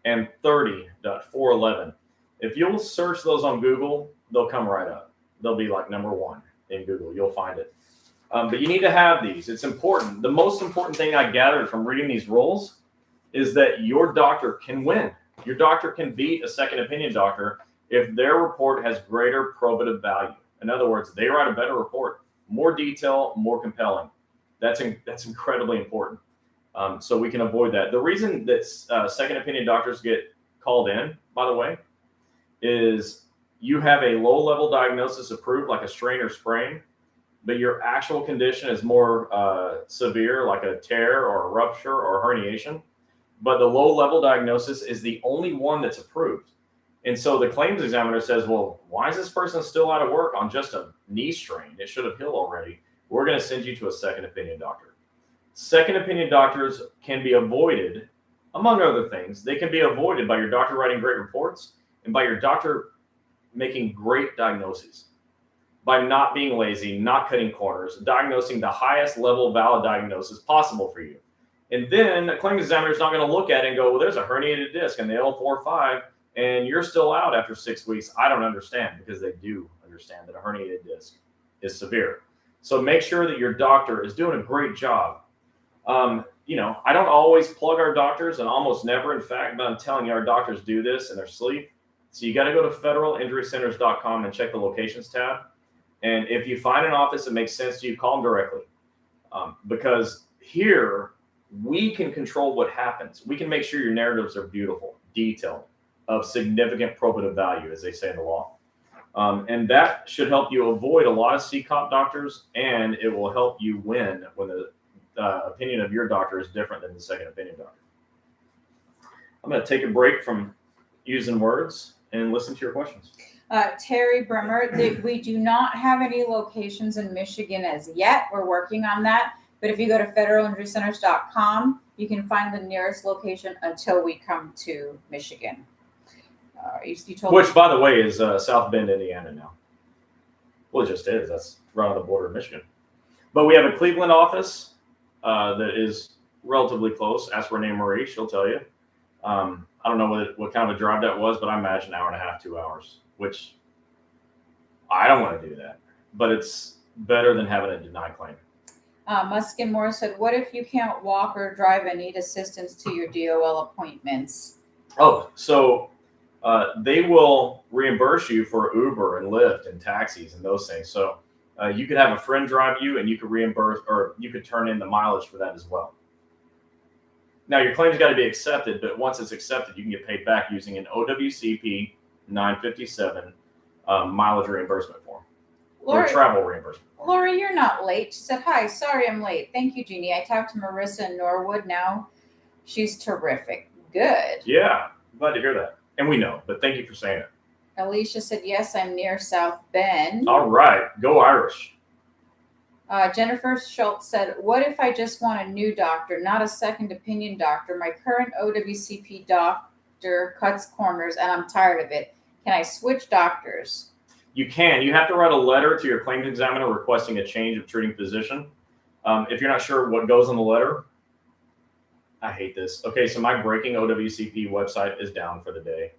and 30.411. If you'll search those on Google, they'll come right up. They'll be like number one in Google. You'll find it. But you need to have these. It's important. The most important thing I gathered from reading these rules is that your doctor can win. Your doctor can beat a second opinion doctor if their report has greater probative value. In other words, they write a better report, more detail, more compelling. That's incredibly important. So we can avoid that. The reason that second opinion doctors get called in, by the way, is you have a low-level diagnosis approved, like a strain or sprain, but your actual condition is more severe, like a tear or a rupture or herniation. But the low-level diagnosis is the only one that's approved. And so the claims examiner says, well, why is this person still out of work on just a knee strain? It should have healed already. We're going to send you to a second opinion doctor. Second opinion doctors can be avoided, among other things. They can be avoided by your doctor writing great reports and by your doctor making great diagnoses. By not being lazy, not cutting corners, diagnosing the highest level valid diagnosis possible for you. And then the claims examiner is not going to look at it and go, well, there's a herniated disc in the L4-5, and you're still out after 6 weeks. I don't understand, because they do understand that a herniated disc is severe. So make sure that your doctor is doing a great job. I don't always plug our doctors, and almost never, in fact, but I'm telling you, our doctors do this in their sleep. So you got to go to federalinjurycenters.com and check the locations tab. And if you find an office that makes sense to you, call them directly. Because here, we can control what happens. We can make sure your narratives are beautiful, detailed, of significant probative value, as they say in the law. And that should help you avoid a lot of CCOP doctors, and it will help you win when the opinion of your doctor is different than the second opinion doctor. I'm going to take a break from using words and listen to your questions. Terry Bremer, we do not have any locations in Michigan as yet. We're working on that. But if you go to federalinjurycenters.com, you can find the nearest location until we come to Michigan. You told Which, me. by the way, is South Bend, Indiana now. Well, it just is. That's right on the border of Michigan. But we have a Cleveland office that is relatively close. Ask Renee Marie. She'll tell you. I don't know what kind of a drive that was, but I imagine an hour and a half, 2 hours, which I don't want to do that. But it's better than having a denied claim. Muskin Moore said, what if you can't walk or drive and need assistance to your DOL appointments? Oh, so they will reimburse you for Uber and Lyft and taxis and those things. So you could have a friend drive you and you could reimburse, or you could turn in the mileage for that as well. Now, your claim's got to be accepted, but once it's accepted, you can get paid back using an OWCP 957 mileage reimbursement form. Or travel reimbursement. Lori, you're not late. She said, hi, sorry I'm late. Thank you, Jeannie. I talked to Marissa in Norwood now. She's terrific. Good. Yeah, glad to hear that. And we know, but thank you for saying it. Alicia said, yes, I'm near South Bend. All right, go Irish. Jennifer Schultz said, what if I just want a new doctor, not a second opinion doctor? My current OWCP doctor cuts corners and I'm tired of it. Can I switch doctors? You can. You have to write a letter to your claims examiner requesting a change of treating physician. If you're not sure what goes on the letter, I hate this. Okay, so my Breaking OWCP website is down for the day.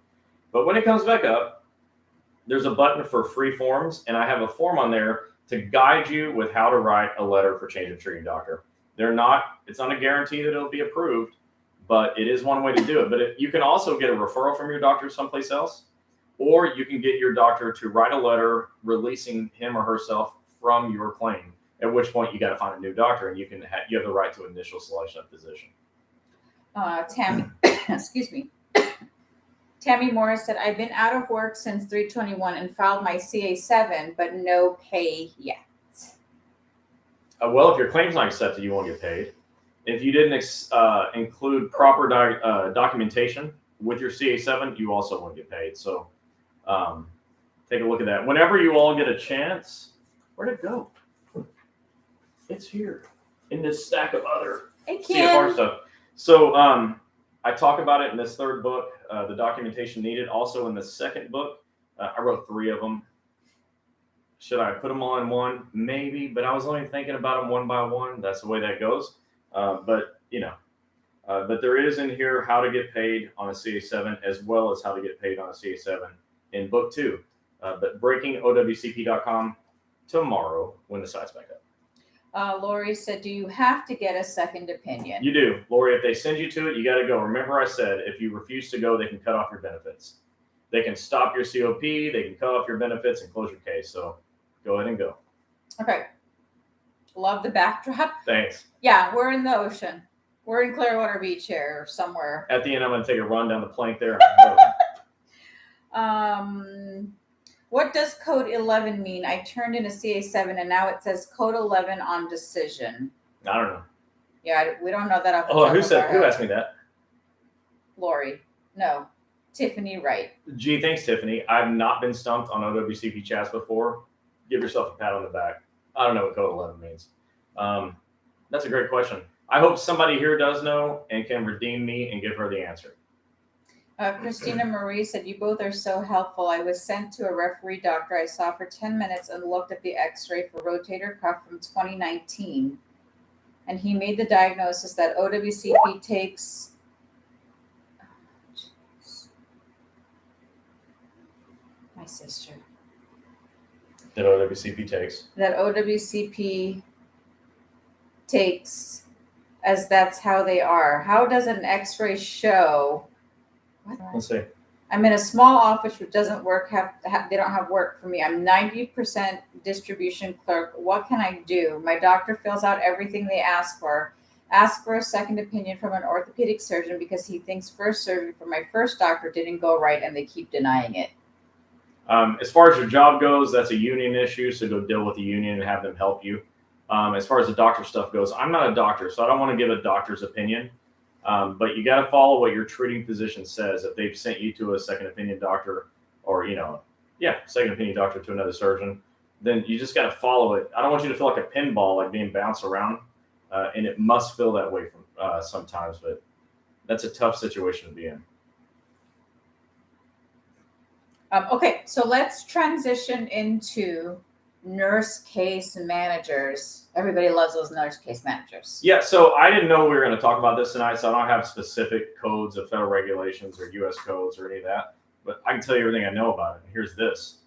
But when it comes back up, there's a button for free forms, and I have a form on there to guide you with how to write a letter for change of treating doctor. It's not a guarantee that it'll be approved, but it is one way to do it. But you can also get a referral from your doctor someplace else, or you can get your doctor to write a letter releasing him or herself from your claim, at which point you got to find a new doctor, and you have the right to initial selection of physician. Tammy, excuse me. Tammy Morris said, I've been out of work since 3/21 and filed my CA7, but no pay yet. Well, if your claim's not accepted, you won't get paid. If you didn't include proper documentation with your CA7, you also won't get paid. So take a look at that. Whenever you all get a chance, where'd it go? It's here in this stack of other CFR stuff. So I talk about it in this third book, the documentation needed. Also in the second book, I wrote 3 of them. Should I put them all in one? Maybe, but I was only thinking about them one by one. That's the way that goes. But there is in here how to get paid on a CA7 as well as how to get paid on a CA7 in book 2. But breakingowcp.com tomorrow when the site's back up. Lori said, do you have to get a second opinion? You do. Lori, if they send you to it, you got to go. Remember I said, if you refuse to go, they can cut off your benefits. They can stop your COP, they can cut off your benefits and close your case. So go ahead and go. Okay. Love the backdrop. Thanks. Yeah, we're in the ocean. We're in Clearwater Beach here or somewhere. At the end, I'm going to take a run down the plank there. What does code 11 mean? I turned in a CA7 and now it says code 11 on decision. I don't know. Yeah, we don't know that off the Oh, top who of said? our Who head. asked me that? Lori. No, Tiffany Wright. Gee, thanks, Tiffany. I've not been stumped on OWCP chats before. Give yourself a pat on the back. I don't know what code 11 means. That's a great question. I hope somebody here does know and can redeem me and give her the answer. Christina Marie said, you both are so helpful. I was sent to a referee doctor I saw for 10 minutes and looked at the x-ray for rotator cuff from 2019. And he made the diagnosis that OWCP takes... My sister. That OWCP takes. That OWCP takes as that's how they are. How does an x-ray show... What? Let's see. I'm in a small office which doesn't work. They don't have work for me. I'm 90% distribution clerk. What can I do? My doctor fills out everything they ask for. Ask for a second opinion from an orthopedic surgeon because he thinks first surgery for my first doctor didn't go right and they keep denying it. As far as your job goes, that's a union issue, so go deal with the union and have them help you. As far as the doctor stuff goes, I'm not a doctor, so I don't want to give a doctor's opinion. But you got to follow what your treating physician says. If they've sent you to a second opinion doctor, or second opinion doctor to another surgeon, then you just got to follow it. I don't want you to feel like a pinball, like being bounced around, and it must feel that way from sometimes. But that's a tough situation to be in. Okay, so let's transition into nurse case managers. Everybody loves those nurse case managers. Yeah, so I didn't know we were going to talk about this tonight, so I don't have specific codes of federal regulations or U.S. codes or any of that, but I can tell you everything I know about it. And here's this.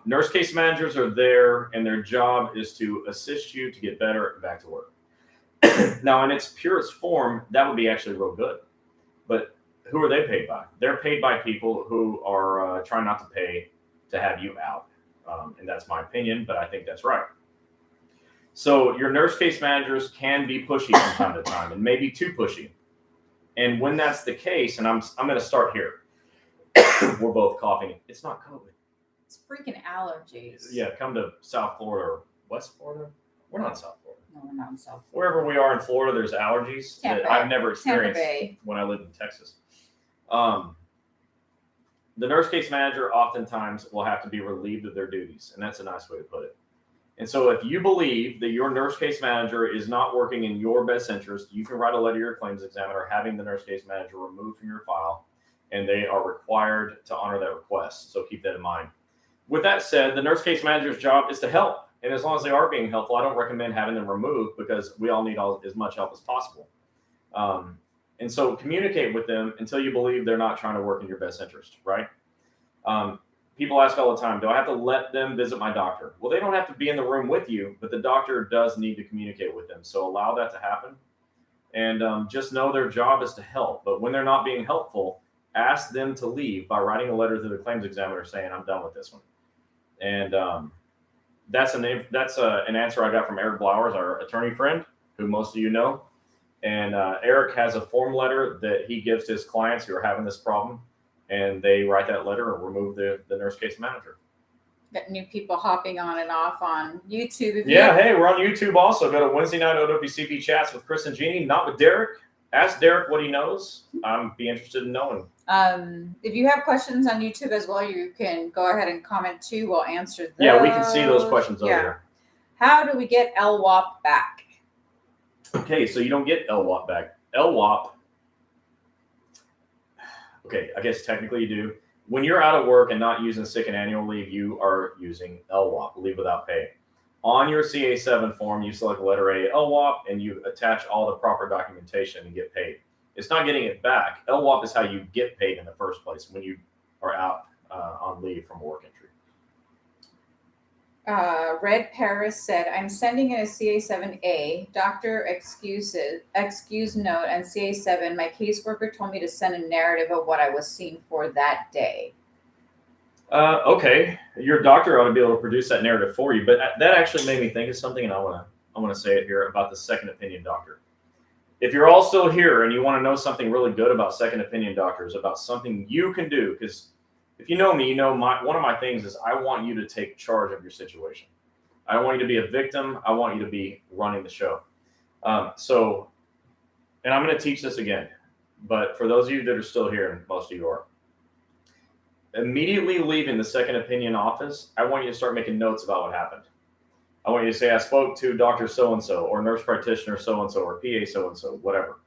Nurse case managers are there, and their job is to assist you to get better and back to work. Now, in its purest form, that would be actually real good. But who are they paid by? They're paid by people who are trying not to pay to have you out. And that's my opinion, but I think that's right. So your nurse case managers can be pushy from time to time, and maybe too pushy. And when that's the case, and I'm going to start here. We're both coughing. It's not COVID. It's freaking allergies. Yeah, come to South Florida or West Florida. We're not in South Florida. No, we're not in South Florida. Wherever we are in Florida, there's allergies that I've never experienced when I lived in Texas. The nurse case manager oftentimes will have to be relieved of their duties, and that's a nice way to put it. And so if you believe that your nurse case manager is not working in your best interest, you can write a letter to your claims examiner having the nurse case manager removed from your file, and they are required to honor that request. So keep that in mind. With that said, the nurse case manager's job is to help. And as long as they are being helpful, I don't recommend having them removed because we all need as much help as possible. And so communicate with them until you believe they're not trying to work in your best interest, right? People ask all the time, do I have to let them visit my doctor? Well, they don't have to be in the room with you, but the doctor does need to communicate with them. So allow that to happen. And just know their job is to help. But when they're not being helpful, ask them to leave by writing a letter to the claims examiner saying, I'm done with this one. And that's an answer I got from Eric Blowers, our attorney friend, who most of you know. And Eric has a form letter that he gives to his clients who are having this problem, and they write that letter and remove the nurse case manager. Got new people hopping on and off on YouTube. Hey, we're on YouTube also. Go to Wednesday night OWCP chats with Chris and Gini, not with Derek. Ask Derek what he knows. I'd be interested in knowing. If you have questions on YouTube as well, you can go ahead and comment too. We'll answer those. Yeah, we can see those questions over here. How do we get LWOP back? Okay, so you don't get LWOP back. LWOP, okay, I guess technically you do. When you're out of work and not using sick and annual leave, you are using LWOP, leave without pay. On your CA7 form, you select letter A, LWOP, and you attach all the proper documentation and get paid. It's not getting it back. LWOP is how you get paid in the first place when you are out on leave from work entry. Red Paris said, I'm sending in a CA7A, doctor excuse note, and CA7. My caseworker told me to send a narrative of what I was seen for that day. Okay, your doctor ought to be able to produce that narrative for you, but that actually made me think of something, and I want to say it here about the second opinion doctor. If you're all still here and you want to know something really good about second opinion doctors, about something you can do, because if you know me, you know one of my things is I want you to take charge of your situation. I want you to be a victim. I want you to be running the show. And I'm going to teach this again, but for those of you that are still here, and most of you are, immediately leaving the second opinion office, I want you to start making notes about what happened. I want you to say, I spoke to Dr. So-and-so or nurse practitioner so-and-so or PA so-and-so, whatever.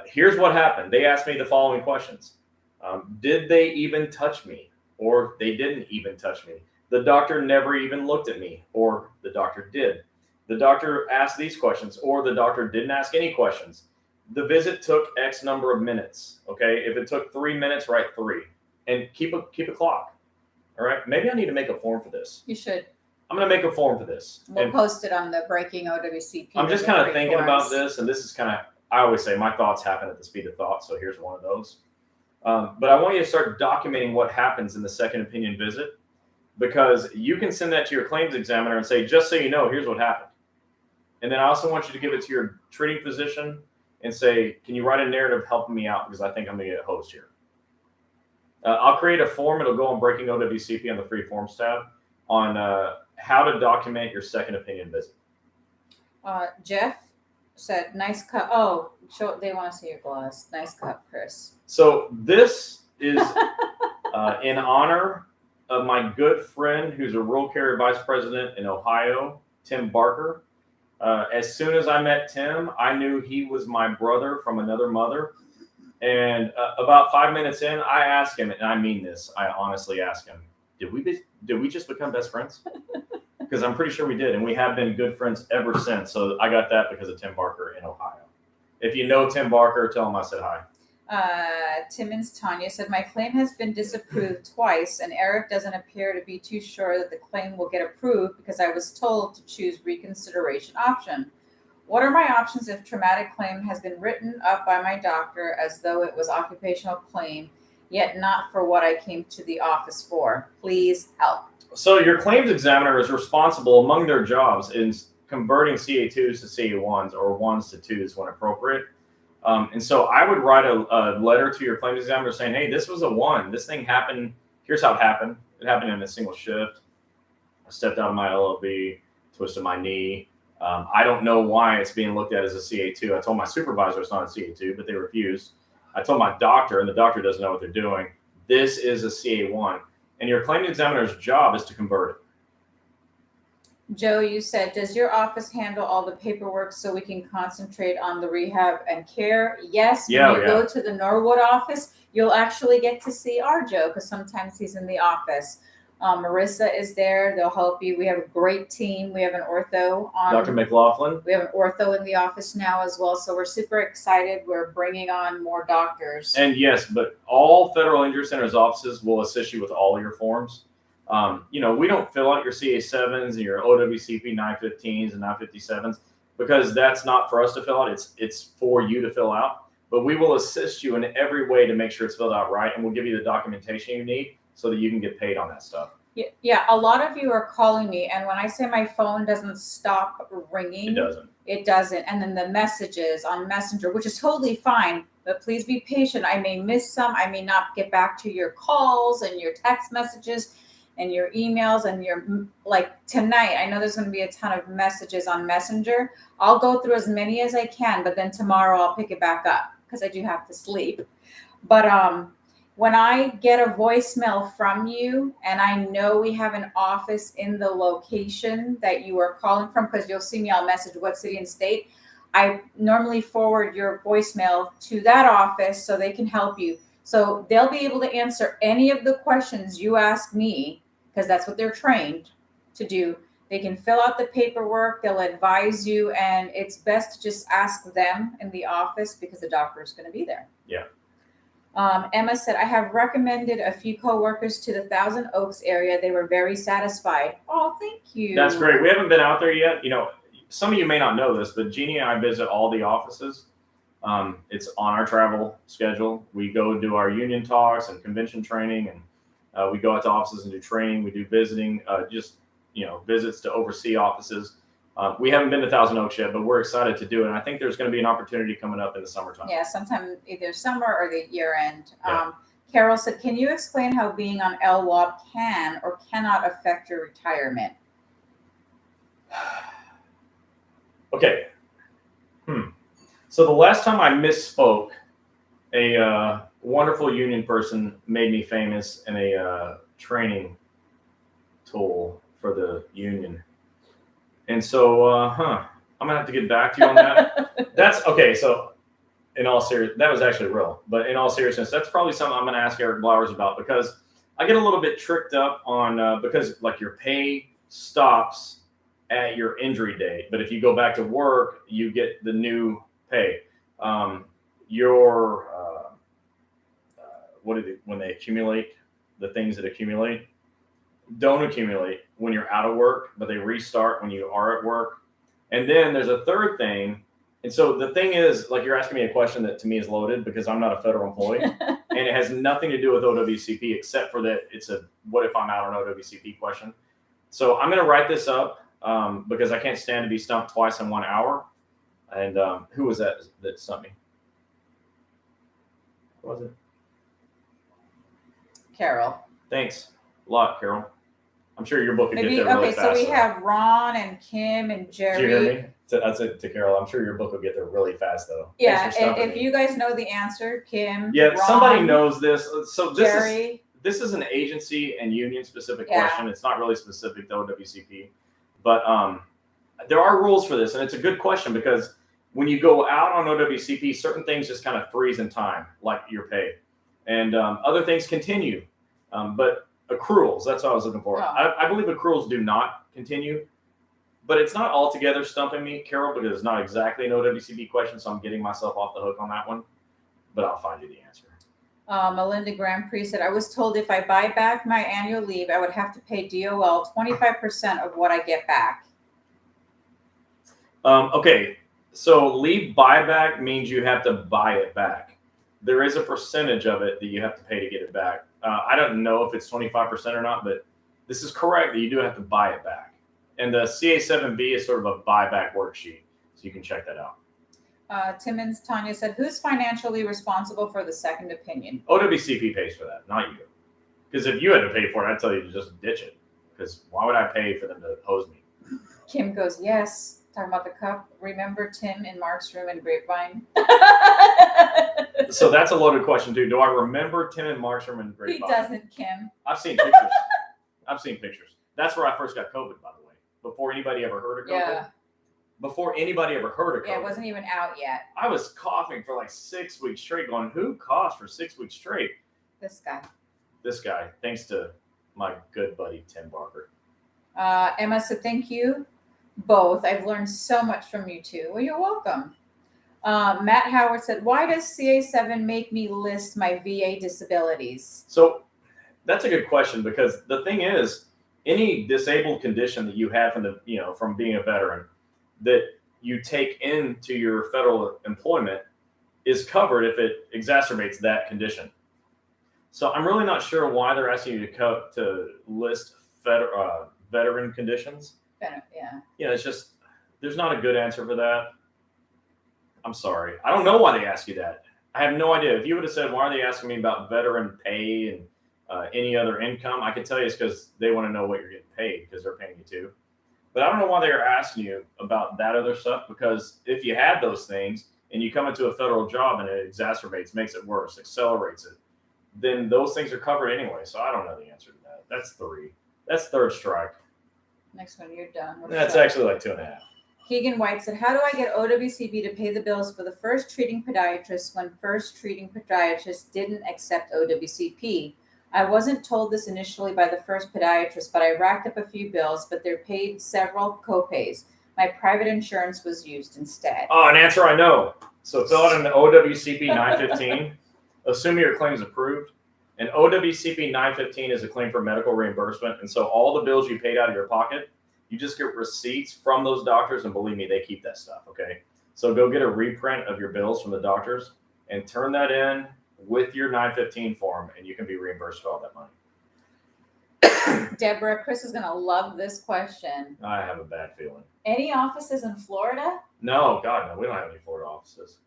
Here's what happened. They asked me the following questions. Did they even touch me? Or they didn't even touch me. The doctor never even looked at me, or the doctor did. The doctor asked these questions, or the doctor didn't ask any questions. The visit took X number of minutes. Okay, if it took 3 minutes, write 3, and keep a clock. All right, maybe I need to make a form for this. You should. I'm going to make a form for this. We'll post it on the Breaking OWCP. I'm just kind of thinking about this, and this is kind of, I always say my thoughts happen at the speed of thought, so here's one of those. But I want you to start documenting what happens in the second opinion visit, because you can send that to your claims examiner and say, just so you know, here's what happened. And then I also want you to give it to your treating physician and say, can you write a narrative helping me out because I think I'm going to get hosed here. I'll create a form. It'll go on Breaking OWCP on the free forms tab on how to document your second opinion visit. Jeff said, nice cut. Oh, they want to see your gloss. Nice cut, Chris. So this is in honor of my good friend who's a rural care vice president in Ohio, Tim Barker. As soon as I met Tim, I knew he was my brother from another mother. And about 5 minutes in, I asked him, and I mean this, I honestly asked him, did we just become best friends? Because I'm pretty sure we did, and we have been good friends ever since. So I got that because of Tim Barker in Ohio. If you know Tim Barker, tell him I said hi. Timmons Tanya said, my claim has been disapproved twice, and Eric doesn't appear to be too sure that the claim will get approved because I was told to choose reconsideration option. What are my options if traumatic claim has been written up by my doctor as though it was occupational claim, yet not for what I came to the office for? Please help. So your claims examiner is responsible among their jobs in converting CA2s to CA1s or 1s to 2s when appropriate. And so I would write a letter to your claims examiner saying, hey, this was a 1. This thing happened. Here's how it happened. It happened in a single shift. I stepped out of my LLB, twisted my knee. I don't know why it's being looked at as a CA2. I told my supervisor it's not a CA2, but they refused. I told my doctor, and the doctor doesn't know what they're doing. This is a CA1. And your claims examiner's job is to convert it. Joe, you said, does your office handle all the paperwork so we can concentrate on the rehab and care? Yes. When you go to the Norwood office, you'll actually get to see our Joe because sometimes he's in the office. Marissa is there. They'll help you. We have a great team. We have an ortho on. Dr. McLaughlin. We have an ortho in the office now as well. So we're super excited. We're bringing on more doctors. And yes, but all Federal Injury Center's offices will assist you with all your forms. We don't fill out your CA7s and your OWCP 915s and 957s because that's not for us to fill out. It's for you to fill out. But we will assist you in every way to make sure it's filled out right, and we'll give you the documentation you need so that you can get paid on that stuff. Yeah, a lot of you are calling me, and when I say my phone doesn't stop ringing, it doesn't. And then the messages on Messenger, which is totally fine, but please be patient. I may miss some. I may not get back to your calls and your text messages and your emails and your, like tonight, I know there's going to be a ton of messages on Messenger. I'll go through as many as I can, but then tomorrow I'll pick it back up because I do have to sleep. But when I get a voicemail from you and I know we have an office in the location that you are calling from, because you'll see me, I'll message what city and state, I normally forward your voicemail to that office so they can help you. So they'll be able to answer any of the questions you ask me, because that's what they're trained to do. They can fill out the paperwork, they'll advise you, and it's best to just ask them in the office because the doctor is going to be there. Yeah. Emma said, I have recommended a few coworkers to the Thousand Oaks area. They were very satisfied. Oh, thank you. That's great. We haven't been out there yet. Some of you may not know this, but Gini and I visit all the offices. It's on our travel schedule. We go do our union talks and convention training, and we go out to offices and do training. We do visiting, visits to oversee offices. We haven't been to Thousand Oaks yet, but we're excited to do it. And I think there's going to be an opportunity coming up in the summertime. Yeah, sometime either summer or the year end. Yeah. Carol said, can you explain how being on LWOP can or cannot affect your retirement? Okay. So the last time I misspoke, a wonderful union person made me famous in a training tool for the union. And so, I'm going to have to get back to you on that. That's okay. So in all seriousness, that was actually real, but in all seriousness, that's probably something I'm going to ask Eric Blowers about, because I get a little bit tricked up on, because like your pay stops at your injury date, but if you go back to work, you get the new pay. When they accumulate, the things that accumulate don't accumulate when you're out of work, but they restart when you are at work. And then there's a third thing. And so the thing is, like, you're asking me a question that to me is loaded because I'm not a federal employee and it has nothing to do with OWCP except for that it's a what if I'm out on OWCP question. So I'm going to write this up. because I can't stand to be stumped twice in 1 hour. And who was that stumped me? Who was it? Carol. Thanks a lot, Carol. I'm sure your book could Maybe get there really okay. fast. So we have Ron and Kim and Jerry. Did you hear me? That's it to Carol. I'm sure your book will get there really fast, though. Yeah, Thanks for stumping if me. you guys know the answer, Kim. Yeah, Ron, somebody knows this. So Jerry. this is an agency and union specific Yeah. question. It's not really specific to OWCP, but there are rules for this, and it's a good question because when you go out on OWCP, certain things just kind of freeze in time, like your pay, and other things continue. But accruals, that's what I was looking for. Oh. I believe accruals do not continue, but it's not altogether stumping me, Carol, because it's not exactly an OWCP question, so I'm getting myself off the hook on that one, but I'll find you the answer. Melinda Grand Prix said, I was told if I buy back my annual leave, I would have to pay DOL 25% of what I get back. Okay, so leave buyback means you have to buy it back. There is a percentage of it that you have to pay to get it back. I don't know if it's 25% or not, but this is correct that you do have to buy it back. And the CA7B is sort of a buyback worksheet, so you can check that out. Timmons Tanya said, who's financially responsible for the second opinion? OWCP pays for that, not you. Because if you had to pay for it, I'd tell you to just ditch it. Because why would I pay for them to hose me? Kim goes, yes. Talking about the cup. Remember Tim in Mark's room in Grapevine? So that's a loaded question, too. Do I remember Tim and Mark's room in Grapevine? He doesn't, Kim. I've seen pictures. That's where I first got COVID, by the way. Before anybody ever heard of COVID. Yeah. Before anybody ever heard of COVID. Yeah, it wasn't even out yet. I was coughing for like 6 weeks straight, going, who coughs for 6 weeks straight? This guy. This guy, thanks to my good buddy, Tim Barker. Emma said, thank you both. I've learned so much from you two. Well, you're welcome. Matt Howard said, why does CA7 make me list my VA disabilities? So that's a good question, because the thing is, any disabled condition that you have from being a veteran that you take into your federal employment is covered if it exacerbates that condition. So I'm really not sure why they're asking you to list veteran conditions. Yeah. Yeah, it's just, there's not a good answer for that. I'm sorry. I don't know why they ask you that. I have no idea. If you would have said, why are they asking me about veteran pay and any other income, I can tell you it's because they want to know what you're getting paid, because they're paying you too. But I don't know why they're asking you about that other stuff, because if you had those things and you come into a federal job and it exacerbates, makes it worse, accelerates it, then those things are covered anyway. So I don't know the answer to that. That's 3. That's third strike. Next one, you're done. That's actually like 2.5. Keegan White said, how do I get OWCP to pay the bills for the first treating podiatrist when first treating podiatrist didn't accept OWCP? I wasn't told this initially by the first podiatrist, but I racked up a few bills, but they're paid several copays. My private insurance was used instead. Oh, an answer I know. So fill out an OWCP 915. Assume your claim is approved. An OWCP 915 is a claim for medical reimbursement. And so all the bills you paid out of your pocket, you just get receipts from those doctors. And believe me, they keep that stuff. Okay. So go get a reprint of your bills from the doctors and turn that in with your 915 form, and you can be reimbursed for all that money. Deborah, Chris is going to love this question. I have a bad feeling. Any offices in Florida? No, God, no. We don't have any Florida offices.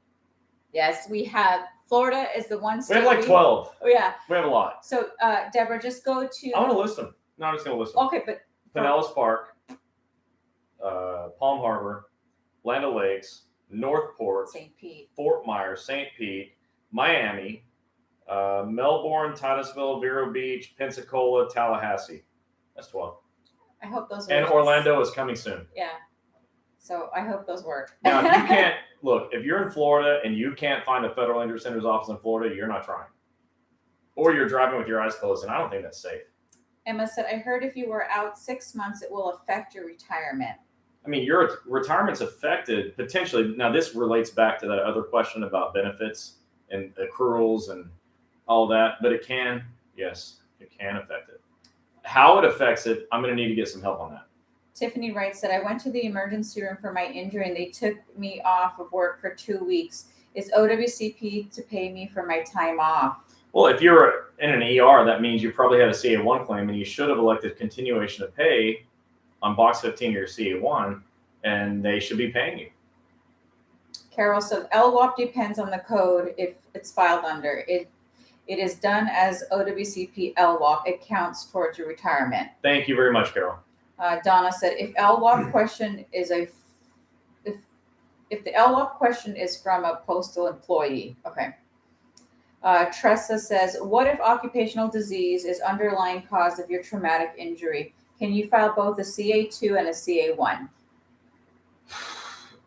Yes, we have. Florida is the one state. We have like 12. Oh, yeah. We have a lot. So, Deborah, just go to. I want to list them. No, I'm just going to list them. Okay, but. Pinellas Park, Palm Harbor, Land O'Lakes, Northport, St. Pete, Fort Myers, St. Pete, Miami, Melbourne, Titusville, Vero Beach, Pensacola, Tallahassee. That's 12. I hope those work. And Orlando is coming soon. Yeah. So I hope those work. Now, if you can't, look, if you're in Florida and you can't find a Federal Injury Center's office in Florida, you're not trying. Or you're driving with your eyes closed, and I don't think that's safe. Emma said, I heard if you were out 6 months, it will affect your retirement. I mean, your retirement's affected potentially. Now, this relates back to that other question about benefits and accruals and all that, but it can, yes, it can affect it. How it affects it, I'm going to need to get some help on that. Tiffany Wright said, I went to the emergency room for my injury and they took me off of work for 2 weeks. Is OWCP to pay me for my time off? Well, if you're in an ER, that means you probably had a CA1 claim and you should have elected continuation of pay on box 15 of your CA1, and they should be paying you. Carol said LWOP depends on the code if it's filed under. It is done as OWCP LWOP. It counts towards your retirement. Thank you very much, Carol. Donna said if LWOP question is if the LWOP question is from a postal employee. Okay. Tressa says, what if occupational disease is underlying cause of your traumatic injury? Can you file both a CA2 and a CA1?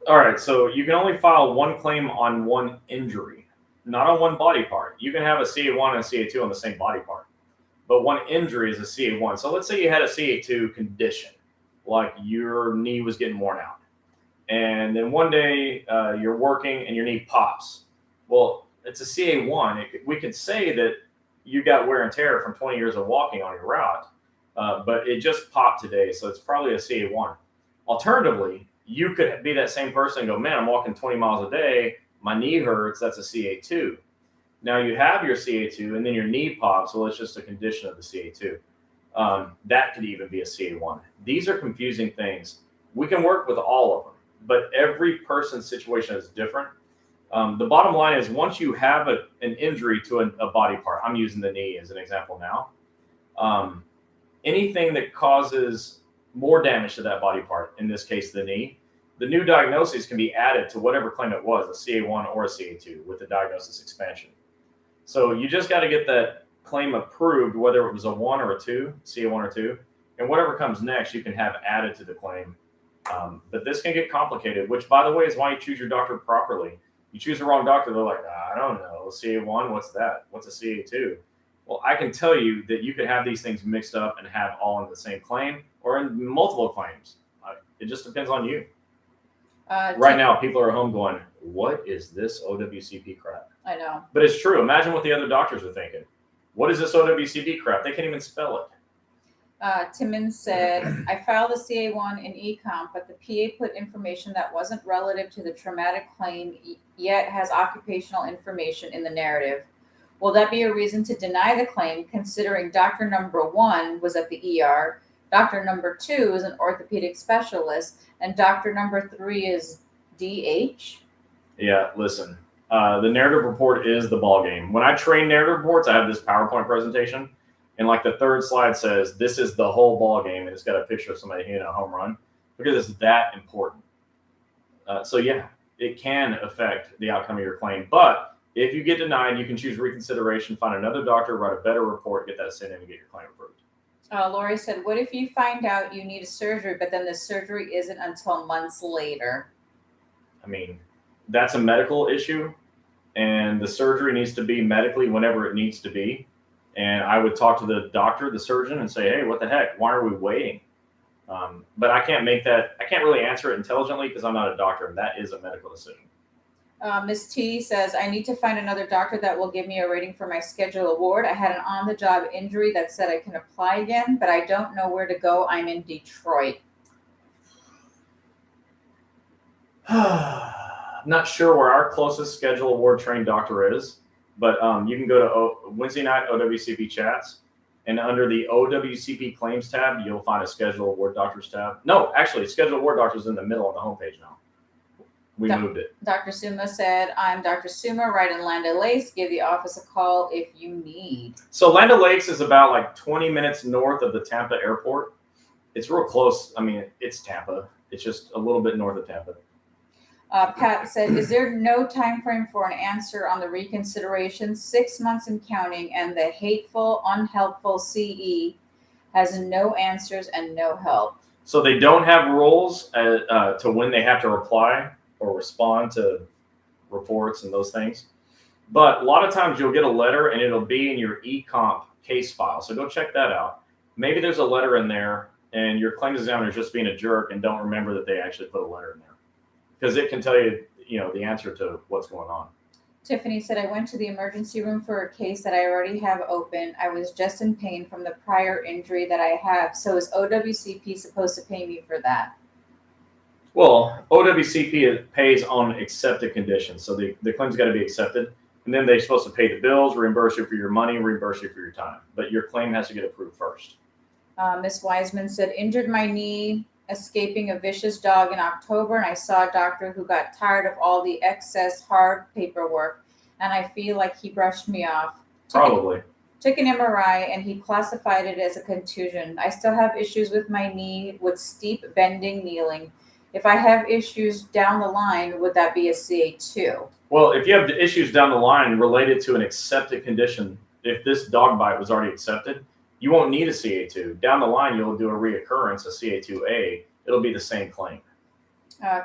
All right, so you can only file one claim on one injury, not on one body part. You can have a CA1 and a CA2 on the same body part, but one injury is a CA1. So let's say you had a CA2 condition, like your knee was getting worn out, and then one day you're working and your knee pops. Well, it's a CA1. We could say that you got wear and tear from 20 years of walking on your route, but it just popped today, so it's probably a CA1. Alternatively, you could be that same person and go, man, I'm walking 20 miles a day, my knee hurts, that's a CA2. Now you have your CA2 and then your knee pops, well, it's just a condition of the CA2. That could even be a CA1. These are confusing things. We can work with all of them, but every person's situation is different. The bottom line is once you have an injury to a body part, I'm using the knee as an example now, anything that causes more damage to that body part, in this case the knee, the new diagnoses can be added to whatever claim it was, a CA1 or a CA2 with the diagnosis expansion. So you just got to get that claim approved, whether it was a 1 or a 2, CA1 or 2, and whatever comes next you can have added to the claim. But this can get complicated, which by the way is why you choose your doctor properly. You choose the wrong doctor, they're like, I don't know, CA1, what's that? What's a CA2? Well, I can tell you that you could have these things mixed up and have all in the same claim or in multiple claims. It just depends on you. Right now, people are at home going, what is this OWCP crap? I know. But it's true. Imagine what the other doctors are thinking. What is this OWCP crap? They can't even spell it. Timmons said, I filed a CA1 in eComp, but the PA put information that wasn't relative to the traumatic claim, yet has occupational information in the narrative. Will that be a reason to deny the claim, considering doctor number 1 was at the ER, doctor number 2 is an orthopedic specialist, and doctor number 3 is DH? Yeah, listen, the narrative report is the ball game. When I train narrative reports, I have this PowerPoint presentation, and like the third slide says, this is the whole ball game, and it's got a picture of somebody hitting a home run because it's that important. So yeah, it can affect the outcome of your claim, but if you get denied, you can choose reconsideration, find another doctor, write a better report, get that sent in, and get your claim approved. Lori said, what if you find out you need a surgery, but then the surgery isn't until months later? I mean, that's a medical issue, and the surgery needs to be medically whenever it needs to be. And I would talk to the doctor, the surgeon, and say, hey, what the heck? Why are we waiting? But I can't really answer it intelligently because I'm not a doctor, and that is a medical decision. Ms. T says, I need to find another doctor that will give me a rating for my schedule award. I had an on-the-job injury that said I can apply again, but I don't know where to go. I'm in Detroit. Not sure where our closest schedule award trained doctor is, but you can go to Wednesday night OWCP chats, and under the OWCP claims tab, you'll find a schedule award doctors tab. No, actually, schedule award doctors in the middle on the homepage now. We moved it. Dr. Suma said, I'm Dr. Suma, right in Land O'Lakes. Give the office a call if you need. So Land O'Lakes is about like 20 minutes north of the Tampa airport. It's real close. I mean, it's Tampa. It's just a little bit north of Tampa. Pat said, is there no time frame for an answer on the reconsideration? 6 months and counting, and the hateful, unhelpful CE has no answers and no help. So they don't have rules to when they have to reply or respond to reports and those things. But a lot of times you'll get a letter and it'll be in your eComp case file. So go check that out. Maybe there's a letter in there and your claims examiner is just being a jerk and don't remember that they actually put a letter in there. Because it can tell you, the answer to what's going on. Tiffany said, I went to the emergency room for a case that I already have open. I was just in pain from the prior injury that I have. So is OWCP supposed to pay me for that? Well, OWCP pays on accepted conditions. So the claim's got to be accepted. And then they're supposed to pay the bills, reimburse you for your money, reimburse you for your time. But your claim has to get approved first. Miss Wiseman said, injured my knee escaping a vicious dog in October, and I saw a doctor who got tired of all the excess hard paperwork, and I feel like he brushed me off. Probably. Took an MRI, and he classified it as a contusion. I still have issues with my knee with steep bending, kneeling. If I have issues down the line, would that be a CA2? Well, if you have issues down the line related to an accepted condition, if this dog bite was already accepted, you won't need a CA2. Down the line, you'll do a reoccurrence, a CA2A. It'll be the same claim.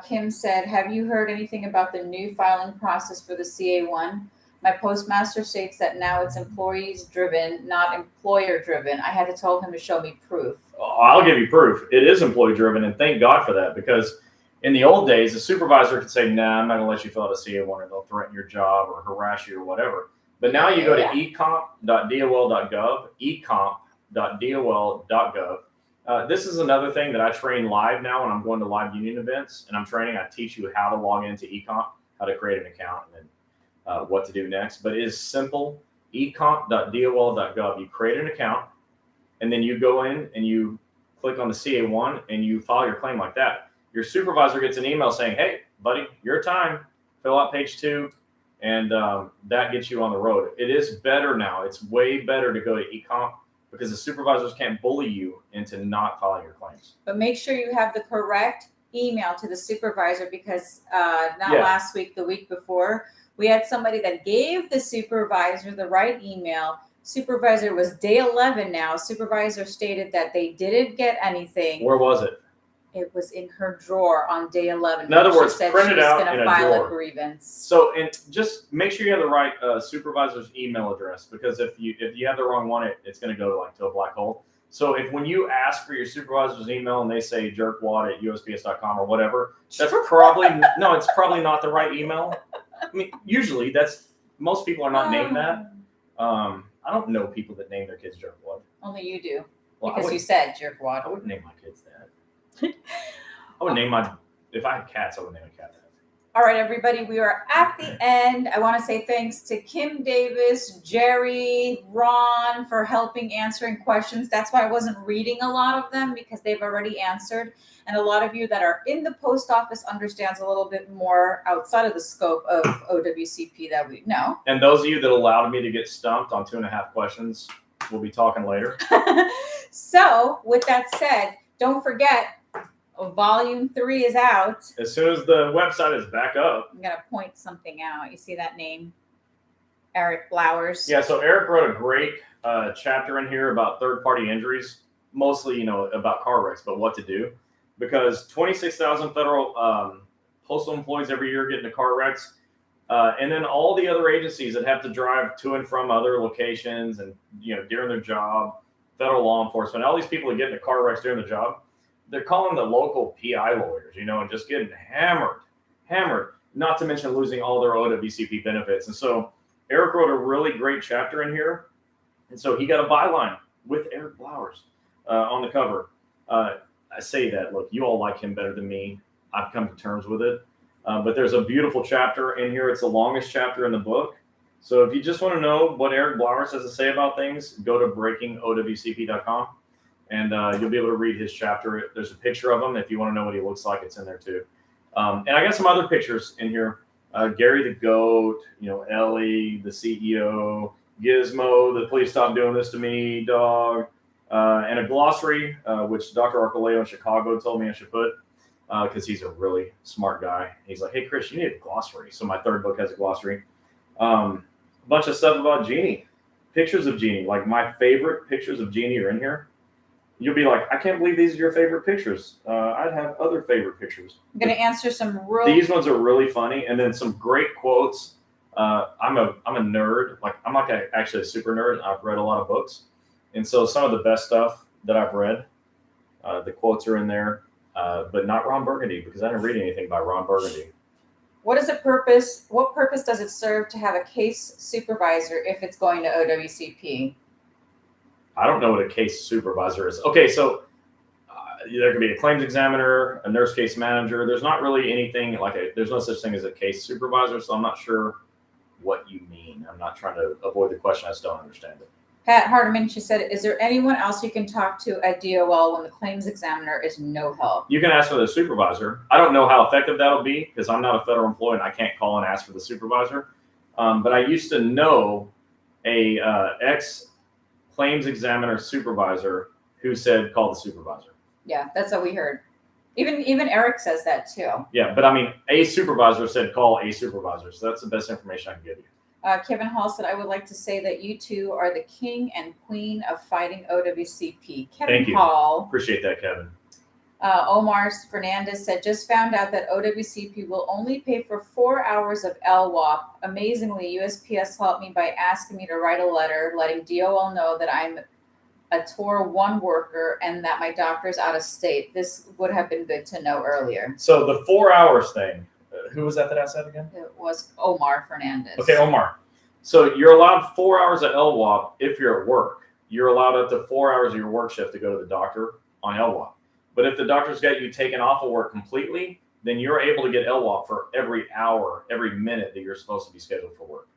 Kim said, have you heard anything about the new filing process for the CA1? My postmaster states that now it's employees driven, not employer driven. I had to tell him to show me proof. I'll give you proof. It is employee driven, and thank God for that, because in the old days, the supervisor could say, nah, I'm not going to let you fill out a CA1, or they'll threaten your job or harass you or whatever. But now you go to ecomp.dol.gov, ecomp.dol.gov. This is another thing that I train live now when I'm going to live union events, and I teach you how to log into ecomp, how to create an account, and then what to do next. But it is simple, ecomp.dol.gov. You create an account, and then you go in and you click on the CA1 and you file your claim like that. Your supervisor gets an email saying, hey, buddy, your time, fill out page 2, and that gets you on the road. It is better now. It's way better to go to ecomp because the supervisors can't bully you into not filing your claims. But make sure you have the correct email to the supervisor, because last week, the week before, we had somebody that gave the supervisor the right email. Supervisor was day 11 now. Supervisor stated that they didn't get anything. Where was it? It was in her drawer on day 11. In other words, she said print she it was out going in to a file drawer. a grievance. So, and just make sure you have the right supervisor's email address, because if you have the wrong one, it's going to go to a black hole. So if when you ask for your supervisor's email and they say jerkwad@usps.com or whatever, that's probably it's probably not the right email. I mean, usually most people are not named that. I don't know people that name their kids jerkwad. Only you do, Well, because you said jerkwad. I wouldn't name my kids that. I would name if I had cats, I would name a cat that. All right, everybody, we are at the end. I want to say thanks to Kim Davis, Jerry, Ron for helping answering questions. That's why I wasn't reading a lot of them, because they've already answered. And a lot of you that are in the post office understands a little bit more outside of the scope of OWCP that we know. And those of you that allowed me to get stumped on 2.5 questions, we'll be talking later. So with that said, don't forget, Volume 3 is out. As soon as the website is back up. I'm going to point something out. You see that name? Eric Blowers. Yeah, so Eric wrote a great chapter in here about third-party injuries, mostly, about car wrecks, but what to do. Because 26,000 federal postal employees every year get into car wrecks. And then all the other agencies that have to drive to and from other locations and, during their job, federal law enforcement, all these people that get into car wrecks during the job, they're calling the local PI lawyers, and just getting hammered, not to mention losing all their OWCP benefits. And so Eric wrote a really great chapter in here. And so he got a byline with Eric Blowers on the cover. I say that, look, you all like him better than me. I've come to terms with it. But there's a beautiful chapter in here. It's the longest chapter in the book. So if you just want to know what Eric Blowers has to say about things, go to breakingowcp.com. And you'll be able to read his chapter. There's a picture of him. If you want to know what he looks like, it's in there too. And I got some other pictures in here. Gary the Goat, Ellie, the CEO, Gizmo, the Please Stop Doing This to Me dog, and a glossary, which Dr. Arcoleo in Chicago told me I should put, because he's a really smart guy. He's like, hey, Chris, you need a glossary. So my third book has a glossary. A bunch of stuff about Gini, pictures of Gini. Like my favorite pictures of Gini are in here. You'll be like, I can't believe these are your favorite pictures. I'd have other favorite pictures. I'm going to answer some These ones are really funny. And then some great quotes. I'm a nerd. I'm actually a super nerd. I've read a lot of books. And so some of the best stuff that I've read, the quotes are in there, but not Ron Burgundy, because I didn't read anything by Ron Burgundy. What purpose does it serve to have a case supervisor if it's going to OWCP? I don't know what a case supervisor is. Okay, so there could be a claims examiner, a nurse case manager. There's not really anything there's no such thing as a case supervisor, so I'm not sure what you mean. I'm not trying to avoid the question. I just don't understand it. Pat Hardiman, she said, is there anyone else you can talk to at DOL when the claims examiner is no help? You can ask for the supervisor. I don't know how effective that'll be because I'm not a federal employee and I can't call and ask for the supervisor. But I used to know a ex-claims examiner supervisor who said call the supervisor. Yeah, that's what we heard. Even Eric says that too. Yeah, but I mean, a supervisor said call a supervisor. So that's the best information I can give you. Kevin Hall said, I would like to say that you two are the king and queen of fighting OWCP. Kevin Thank you. Hall. Appreciate that, Kevin. Omar Fernandez said, just found out that OWCP will only pay for 4 hours of LWAP. Amazingly, USPS helped me by asking me to write a letter letting DOL know that I'm a Tour 1 worker and that my doctor is out of state. This would have been good to know earlier. So the 4 hours thing, who was that I said again? It was Omar Fernandez. Okay, Omar. So you're allowed 4 hours of LWAP if you're at work. You're allowed up to 4 hours of your work shift to go to the doctor on LWAP. But if the doctor's got you taken off of work completely, then you're able to get LWAP for every hour, every minute that you're supposed to be scheduled for work.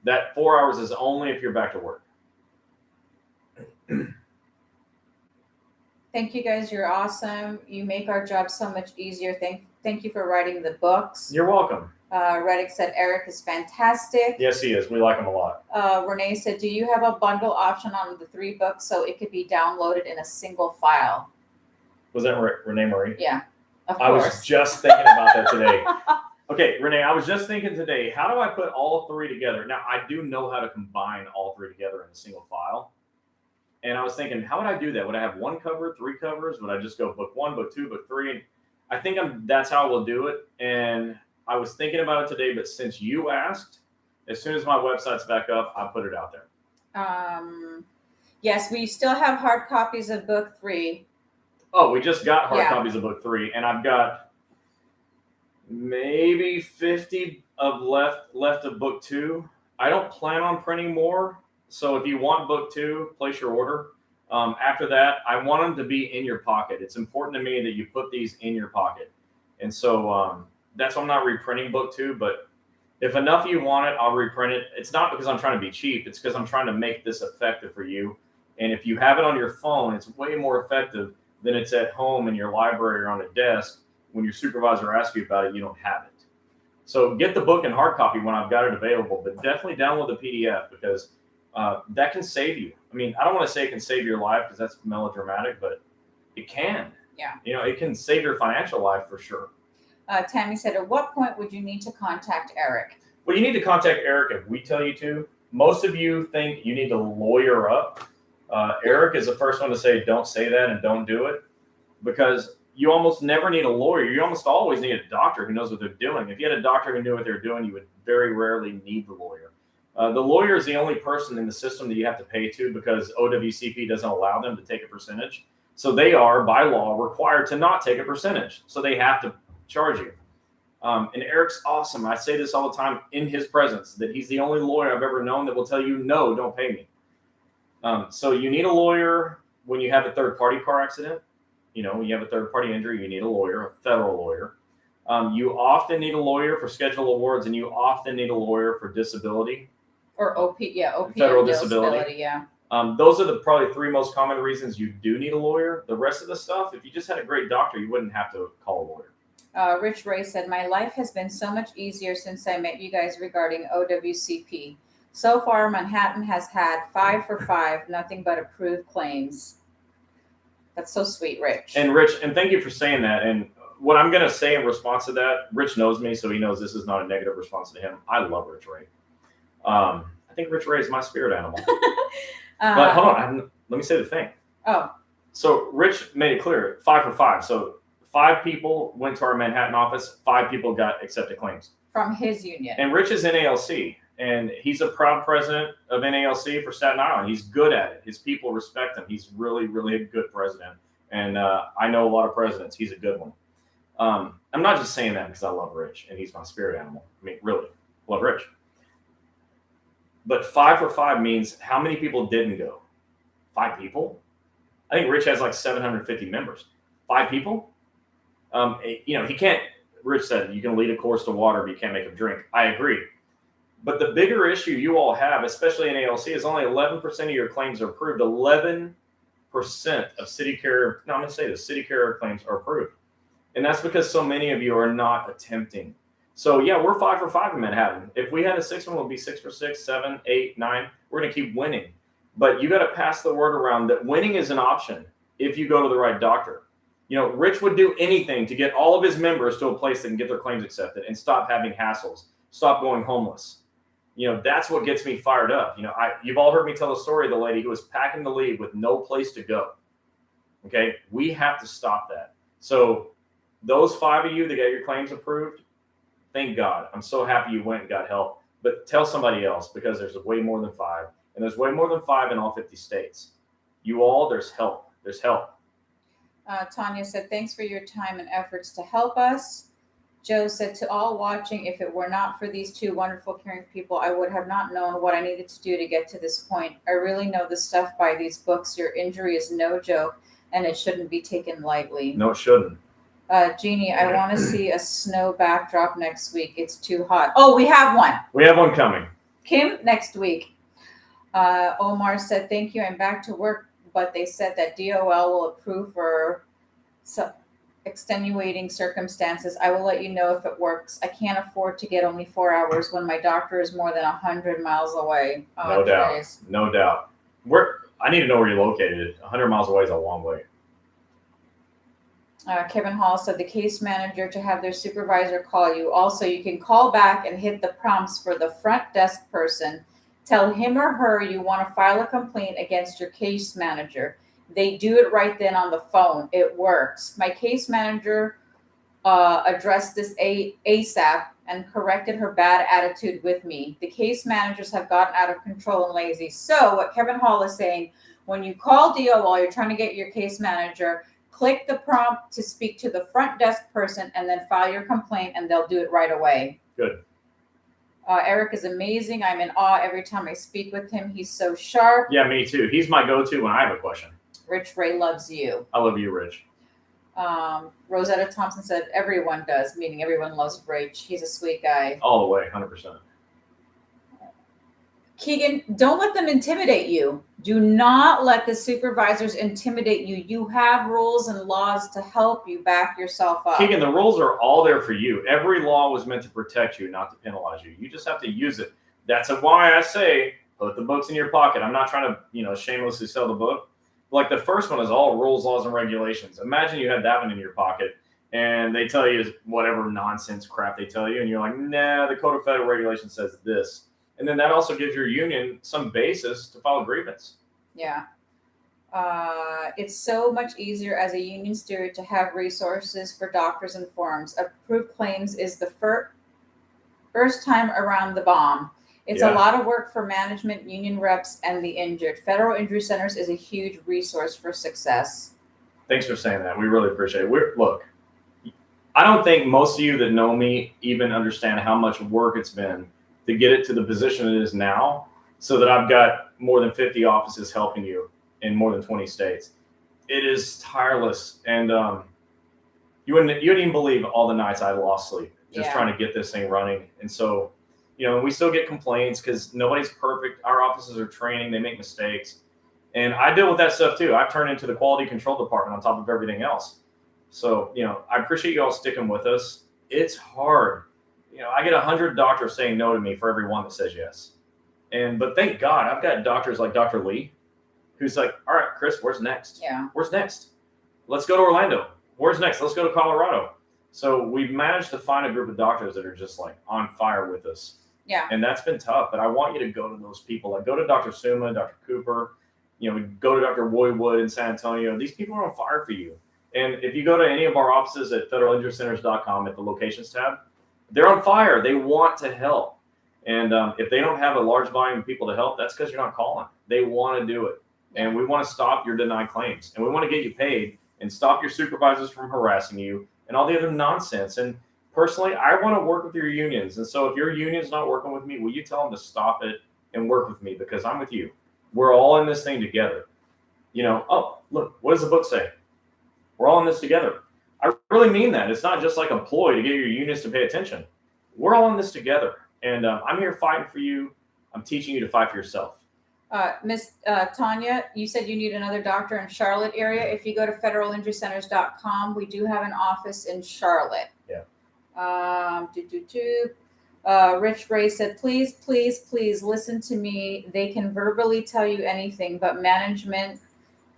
That 4 hours is only if you're back to work. Thank you guys. You're awesome. You make our job so much easier. Thank you for writing the books. You're welcome. Reddick said Eric is fantastic. Yes, he is. We like him a lot. Renee said, do you have a bundle option on the 3 books so it could be downloaded in a single file? Was that Renee Marie? Yeah, of course. I was just thinking about that today. Okay, Renee, I was just thinking today, how do I put all 3 together? Now, I do know how to combine all 3 together in a single file. And I was thinking, how would I do that? Would I have 1 cover, 3 covers? Would I just go book 1, book 2, book 3? And I think that's how we'll do it. And I was thinking about it today, but since you asked, as soon as my website's back up, I put it out there. Yes, we still have hard copies of book 3. Oh, we just got hard copies of book 3, and I've got maybe 50 of left of book 2. I don't plan on printing more. So if you want book 2, place your order. After that, I want them to be in your pocket. It's important to me that you put these in your pocket. And so that's why I'm not reprinting book 2. But if enough of you want it, I'll reprint it. It's not because I'm trying to be cheap. It's because I'm trying to make this effective for you. And if you have it on your phone, it's way more effective than it's at home in your library or on a desk. When your supervisor asks you about it, you don't have it. So get the book in hard copy when I've got it available. But definitely download the PDF because that can save you. I mean, I don't want to say it can save your life because that's melodramatic, but it can. Yeah. You know, it can save your financial life for sure. Tammy said, at what point would you need to contact Eric? Well, you need to contact Eric if we tell you to. Most of you think you need to lawyer up. Eric is the first one to say, don't say that and don't do it, because you almost never need a lawyer. You almost always need a doctor who knows what they're doing. If you had a doctor who knew what they're doing, you would very rarely need the lawyer. The lawyer is the only person in the system that you have to pay to because OWCP doesn't allow them to take a percentage. So they are, by law, required to not take a percentage. So they have to charge you. And Eric's awesome. I say this all the time in his presence, that he's the only lawyer I've ever known that will tell you, no, don't pay me. So you need a lawyer when you have a third-party car accident. You know, when you have a third-party injury, you need a lawyer, a federal lawyer. You often need a lawyer for schedule awards, and you often need a lawyer for disability. Or OP, federal disability. Yeah. Those are the probably 3 most common reasons you do need a lawyer. The rest of the stuff, if you just had a great doctor, you wouldn't have to call a lawyer. Rich Ray said, my life has been so much easier since I met you guys regarding OWCP. So far, Manhattan has had 5 for 5, nothing but approved claims. That's so sweet, Rich. And Rich, and thank you for saying that. And what I'm going to say in response to that, Rich knows me, so he knows this is not a negative response to him. I love Rich Ray. I think Rich Ray is my spirit animal. But hold on, let me say the thing. Oh. So Rich made it clear, 5 for 5. So 5 people went to our Manhattan office, 5 people got accepted claims. From his union. And Rich is NALC, and he's a proud president of NALC for Staten Island. He's good at it. His people respect him. He's really, really a good president. And I know a lot of presidents. He's a good one. I'm not just saying that because I love Rich, and he's my spirit animal. I mean, really, love Rich. But 5 for 5 means how many people didn't go? 5 people? I think Rich has like 750 members. 5 people? You know, he can't, Rich said, you can lead a horse to water, but you can't make him drink. I agree. But the bigger issue you all have, especially in ALC, is only 11% of your claims are approved. 11% of city carrier, no, I'm going to say the city carrier claims are approved. And that's because so many of you are not attempting. So yeah, we're 5 for 5 in Manhattan. If we had a 6 one, we'll be 6 for 6, 7, 8, 9. We're going to keep winning. But you got to pass the word around that winning is an option if you go to the right doctor. You know, Rich would do anything to get all of his members to a place that can get their claims accepted and stop having hassles, stop going homeless. You know, that's what gets me fired up. You know, you've all heard me tell the story of the lady who was packing to leave with no place to go. Okay, we have to stop that. So those 5 of you that got your claims approved, thank God. I'm so happy you went and got help. But tell somebody else, because there's way more than 5. And there's way more than 5 in all 50 states. You all, there's help. There's help. Tanya said, thanks for your time and efforts to help us. Joe said, to all watching, if it were not for these 2 wonderful, caring people, I would have not known what I needed to do to get to this point. I really know the stuff by these books. Your injury is no joke, and it shouldn't be taken lightly. No, it shouldn't. Jeannie, I want to see a snow backdrop next week. It's too hot. Oh, we have one. We have one coming. Kim, next week. Omar said, thank you. I'm back to work, but they said that DOL will approve for extenuating circumstances. I will let you know if it works. I can't afford to get only 4 hours when my doctor is more than 100 miles away. No doubt. No doubt. I need to know where you're located. 100 miles away is a long way. Kevin Hall said the case manager to have their supervisor call you. Also, you can call back and hit the prompts for the front desk person. Tell him or her you want to file a complaint against your case manager. They do it right then on the phone. It works. My case manager addressed this ASAP and corrected her bad attitude with me. The case managers have gotten out of control and lazy. So what Kevin Hall is saying, when you call DOL, you're trying to get your case manager, click the prompt to speak to the front desk person and then file your complaint, and they'll do it right away. Good. Eric is amazing. I'm in awe every time I speak with him. He's so sharp. Yeah, me too. He's my go-to when I have a question. Rich Ray loves you. I love you, Rich. Rosetta Thompson said everyone does, meaning everyone loves Rich. He's a sweet guy. All the way, 100%. Keegan, don't let them intimidate you. Do not let the supervisors intimidate you. You have rules and laws to help you back yourself up. Keegan, the rules are all there for you. Every law was meant to protect you, not to penalize you. You just have to use it. That's why I say put the books in your pocket. I'm not trying to, shamelessly sell the book. Like the first one is all rules, laws, and regulations. Imagine you had that one in your pocket and they tell you whatever nonsense crap they tell you. And you're like, nah, the Code of Federal Regulations says this. And then that also gives your union some basis to file a grievance. Yeah. It's so much easier as a union steward to have resources for doctors and forms. Approved claims is the first time around the bomb. It's a lot of work for management, union reps, and the injured. Federal Injury Centers is a huge resource for success. Thanks for saying that. We really appreciate it. Look, I don't think most of you that know me even understand how much work it's been to get it to the position it is now, so that I've got more than 50 offices helping you in more than 20 states. It is tireless, and you wouldn't even believe all the nights I lost sleep just trying to get this thing running. And so, we still get complaints because nobody's perfect. Our offices are training; they make mistakes, and I deal with that stuff too. I've turned into the quality control department on top of everything else. So, I appreciate you all sticking with us. It's hard. I get 100 doctors saying no to me for every one that says yes. But thank God I've got doctors like Dr. Lee, who's like, all right, Chris, where's next? Yeah. Where's next? Let's go to Orlando. Where's next? Let's go to Colorado. So we've managed to find a group of doctors that are just like on fire with us. Yeah. And that's been tough. But I want you to go to those people. Like go to Dr. Suma, Dr. Cooper, go to Dr. Woywood in San Antonio. These people are on fire for you. And if you go to any of our offices at federalinjurycenters.com at the locations tab, they're on fire. They want to help. And if they don't have a large volume of people to help, that's because you're not calling. They want to do it. And we want to stop your denied claims. And we want to get you paid and stop your supervisors from harassing you and all the other nonsense. And personally, I want to work with your unions. And so if your union's not working with me, will you tell them to stop it and work with me? Because I'm with you. We're all in this thing together. Oh, look, what does the book say? We're all in this together. I really mean that. It's not just like a ploy to get your unions to pay attention. We're all in this together. And I'm here fighting for you. I'm teaching you to fight for yourself. Miss Tanya, you said you need another doctor in Charlotte area. If you go to federalinjurycenters.com, we do have an office in Charlotte. Yeah. Rich Ray said, please, please, please listen to me. They can verbally tell you anything, but management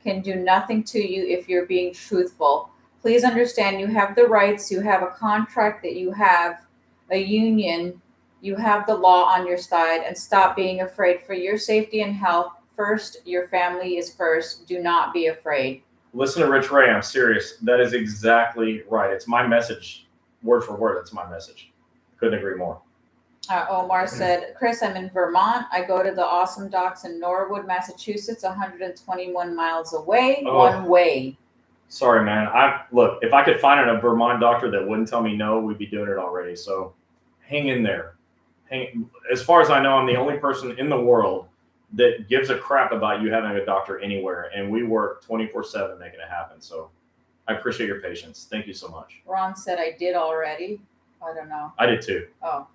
can do nothing to you if you're being truthful. Please understand you have the rights, you have a contract, that you have a union, you have the law on your side, and stop being afraid for your safety and health. First, your family is first. Do not be afraid. Listen to Rich Ray. I'm serious. That is exactly right. It's my message, word for word. That's my message. Couldn't agree more. Omar said, Chris, I'm in Vermont. I go to the awesome docks in Norwood, Massachusetts, 121 miles away, one way. Sorry, man. Look, if I could find a Vermont doctor that wouldn't tell me no, we'd be doing it already. So hang in there. As far as I know, I'm the only person in the world that gives a crap about you having a doctor anywhere. And we work 24/7 making it happen. So I appreciate your patience. Thank you so much. Ron said, I did already. I don't know. I did too. Oh.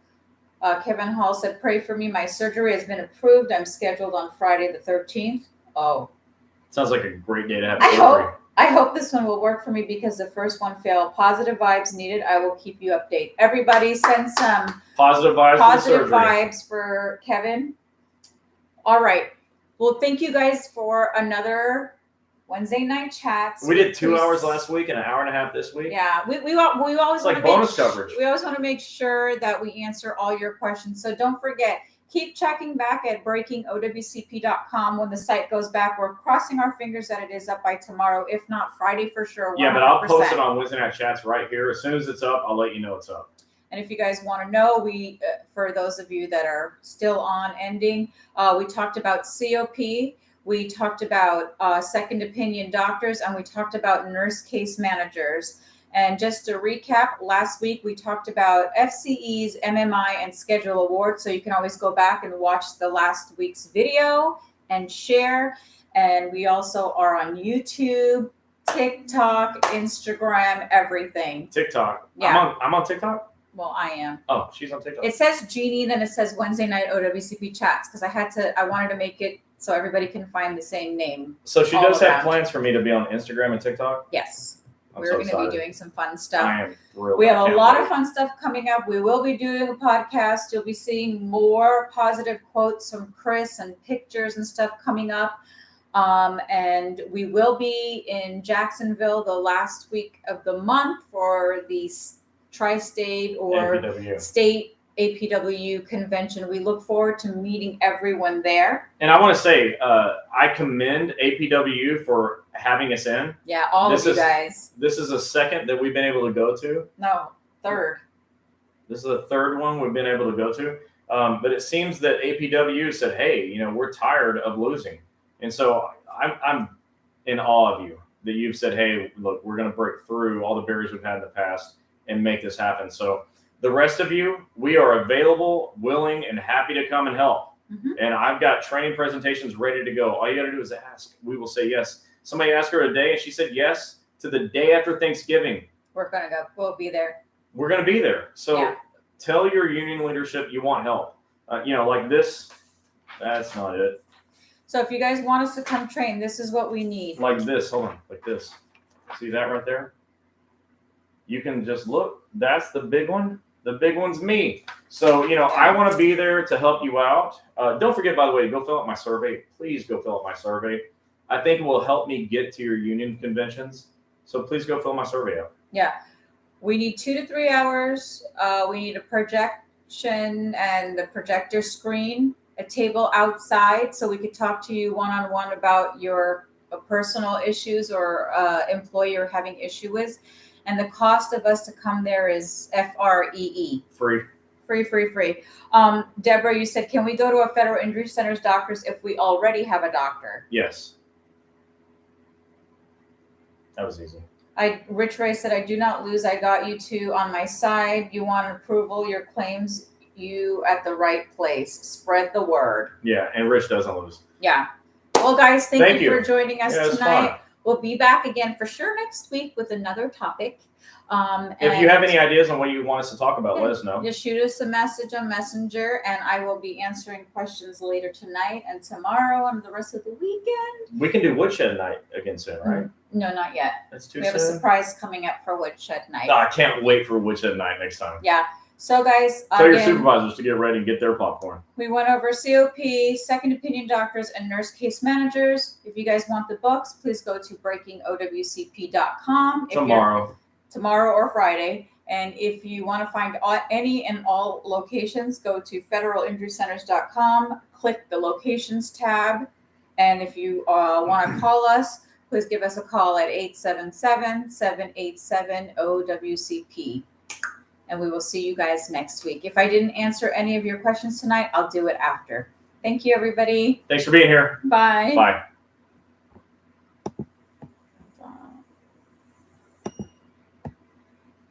Kevin Hall said, pray for me. My surgery has been approved. I'm scheduled on Friday the 13th. Oh. Sounds like a great day to have surgery. I hope this one will work for me because the first one failed. Positive vibes needed. I will keep you updated. Everybody send some positive vibes for Kevin. All right. Well, thank you guys for another Wednesday night chats. We did 2 hours last week and an hour and a half this week. Yeah, we always like bonus coverage. We always want to make sure that we answer all your questions. So don't forget, keep checking back at breakingowcp.com when the site goes back. We're crossing our fingers that it is up by tomorrow, if not Friday for sure. 100%. Yeah, but I'll post it on Wednesday night chats right here. As soon as it's up, I'll let you know it's up. And if you guys want to know, we for those of you that are still on ending, we talked about COP. We talked about second opinion doctors, and we talked about nurse case managers. And just to recap, last week we talked about FCEs, MMI, and schedule awards. So you can always go back and watch the last week's video and share. And we also are on YouTube, TikTok, Instagram, everything. TikTok. Yeah. I'm on TikTok? Well, I am. Oh, she's on TikTok. It says Gini, then it says Wednesday night OWCP chats because I wanted to make it so everybody can find the same name. So she does have plans for me to be on Instagram and TikTok? Yes. We're going to be doing some fun stuff. I am thrilled. We have a lot of fun stuff coming up. We will be doing a podcast. You'll be seeing more positive quotes from Chris and pictures and stuff coming up. And we will be in Jacksonville the last week of the month for the tri-state or APW. State APW convention. We look forward to meeting everyone there. And I want to say, I commend APW for having us in. Yeah, all of you guys. This is a second that we've been able to go to. No, third. This is the third one we've been able to go to. But it seems that APW said, hey, we're tired of losing. And so I'm in awe of you that you've said, hey, look, we're going to break through all the barriers we've had in the past and make this happen. So the rest of you, we are available, willing, and happy to come and help. Mm-hmm. And I've got training presentations ready to go. All you got to do is ask. We will say yes. Somebody asked her today, and she said yes to the day after Thanksgiving. We're going to go. We'll be there. We're going to be there. So tell your union leadership you want help. Like this, that's not it. So if you guys want us to come train, this is what we need. Like this. Hold on. Like this. See that right there? You can just look. That's the big one. The big one's me. So, I want to be there to help you out. Don't forget, by the way, to go fill out my survey. Please go fill out my survey. I think it will help me get to your union conventions. So please go fill my survey out. Yeah. We need 2 to 3 hours. We need a projection and the projector screen, a table outside so we could talk to you one-on-one about your personal issues or employee you're having issue with. And the cost of us to come there is FREE. Free. Free. Deborah, you said, can we go to a federal injury center's doctors if we already have a doctor? Yes. That was easy. Rich Ray said, I do not lose. I got you two on my side. You want approval, your claims, you at the right place. Spread the word. Yeah, and Rich doesn't lose. Yeah. Well, guys, thank you for joining us tonight. we'll be back again for sure next week with another topic. If you have any ideas on what you want us to talk about, Yeah, let us know. just shoot us a message on Messenger, and I will be answering questions later tonight and tomorrow and the rest of the weekend. We can do Woodshed night again soon, right? No, not yet. That's too We have a soon. surprise coming up for Woodshed night. Oh, I can't wait for Woodshed night next time. Yeah. So, guys, Tell your again, supervisors to get ready and get their popcorn. we went over COP, second opinion doctors, and nurse case managers. If you guys want the books, please go to breakingowcp.com. Tomorrow or Friday. And if you want to find any and all locations, go to federalinjurycenters.com, click the locations tab. And if you want to call us, please give us a call at 877-787-OWCP. And we will see you guys next week. If I didn't answer any of your questions tonight, I'll do it after. Thank you, everybody. Thanks for being here. Bye. Bye.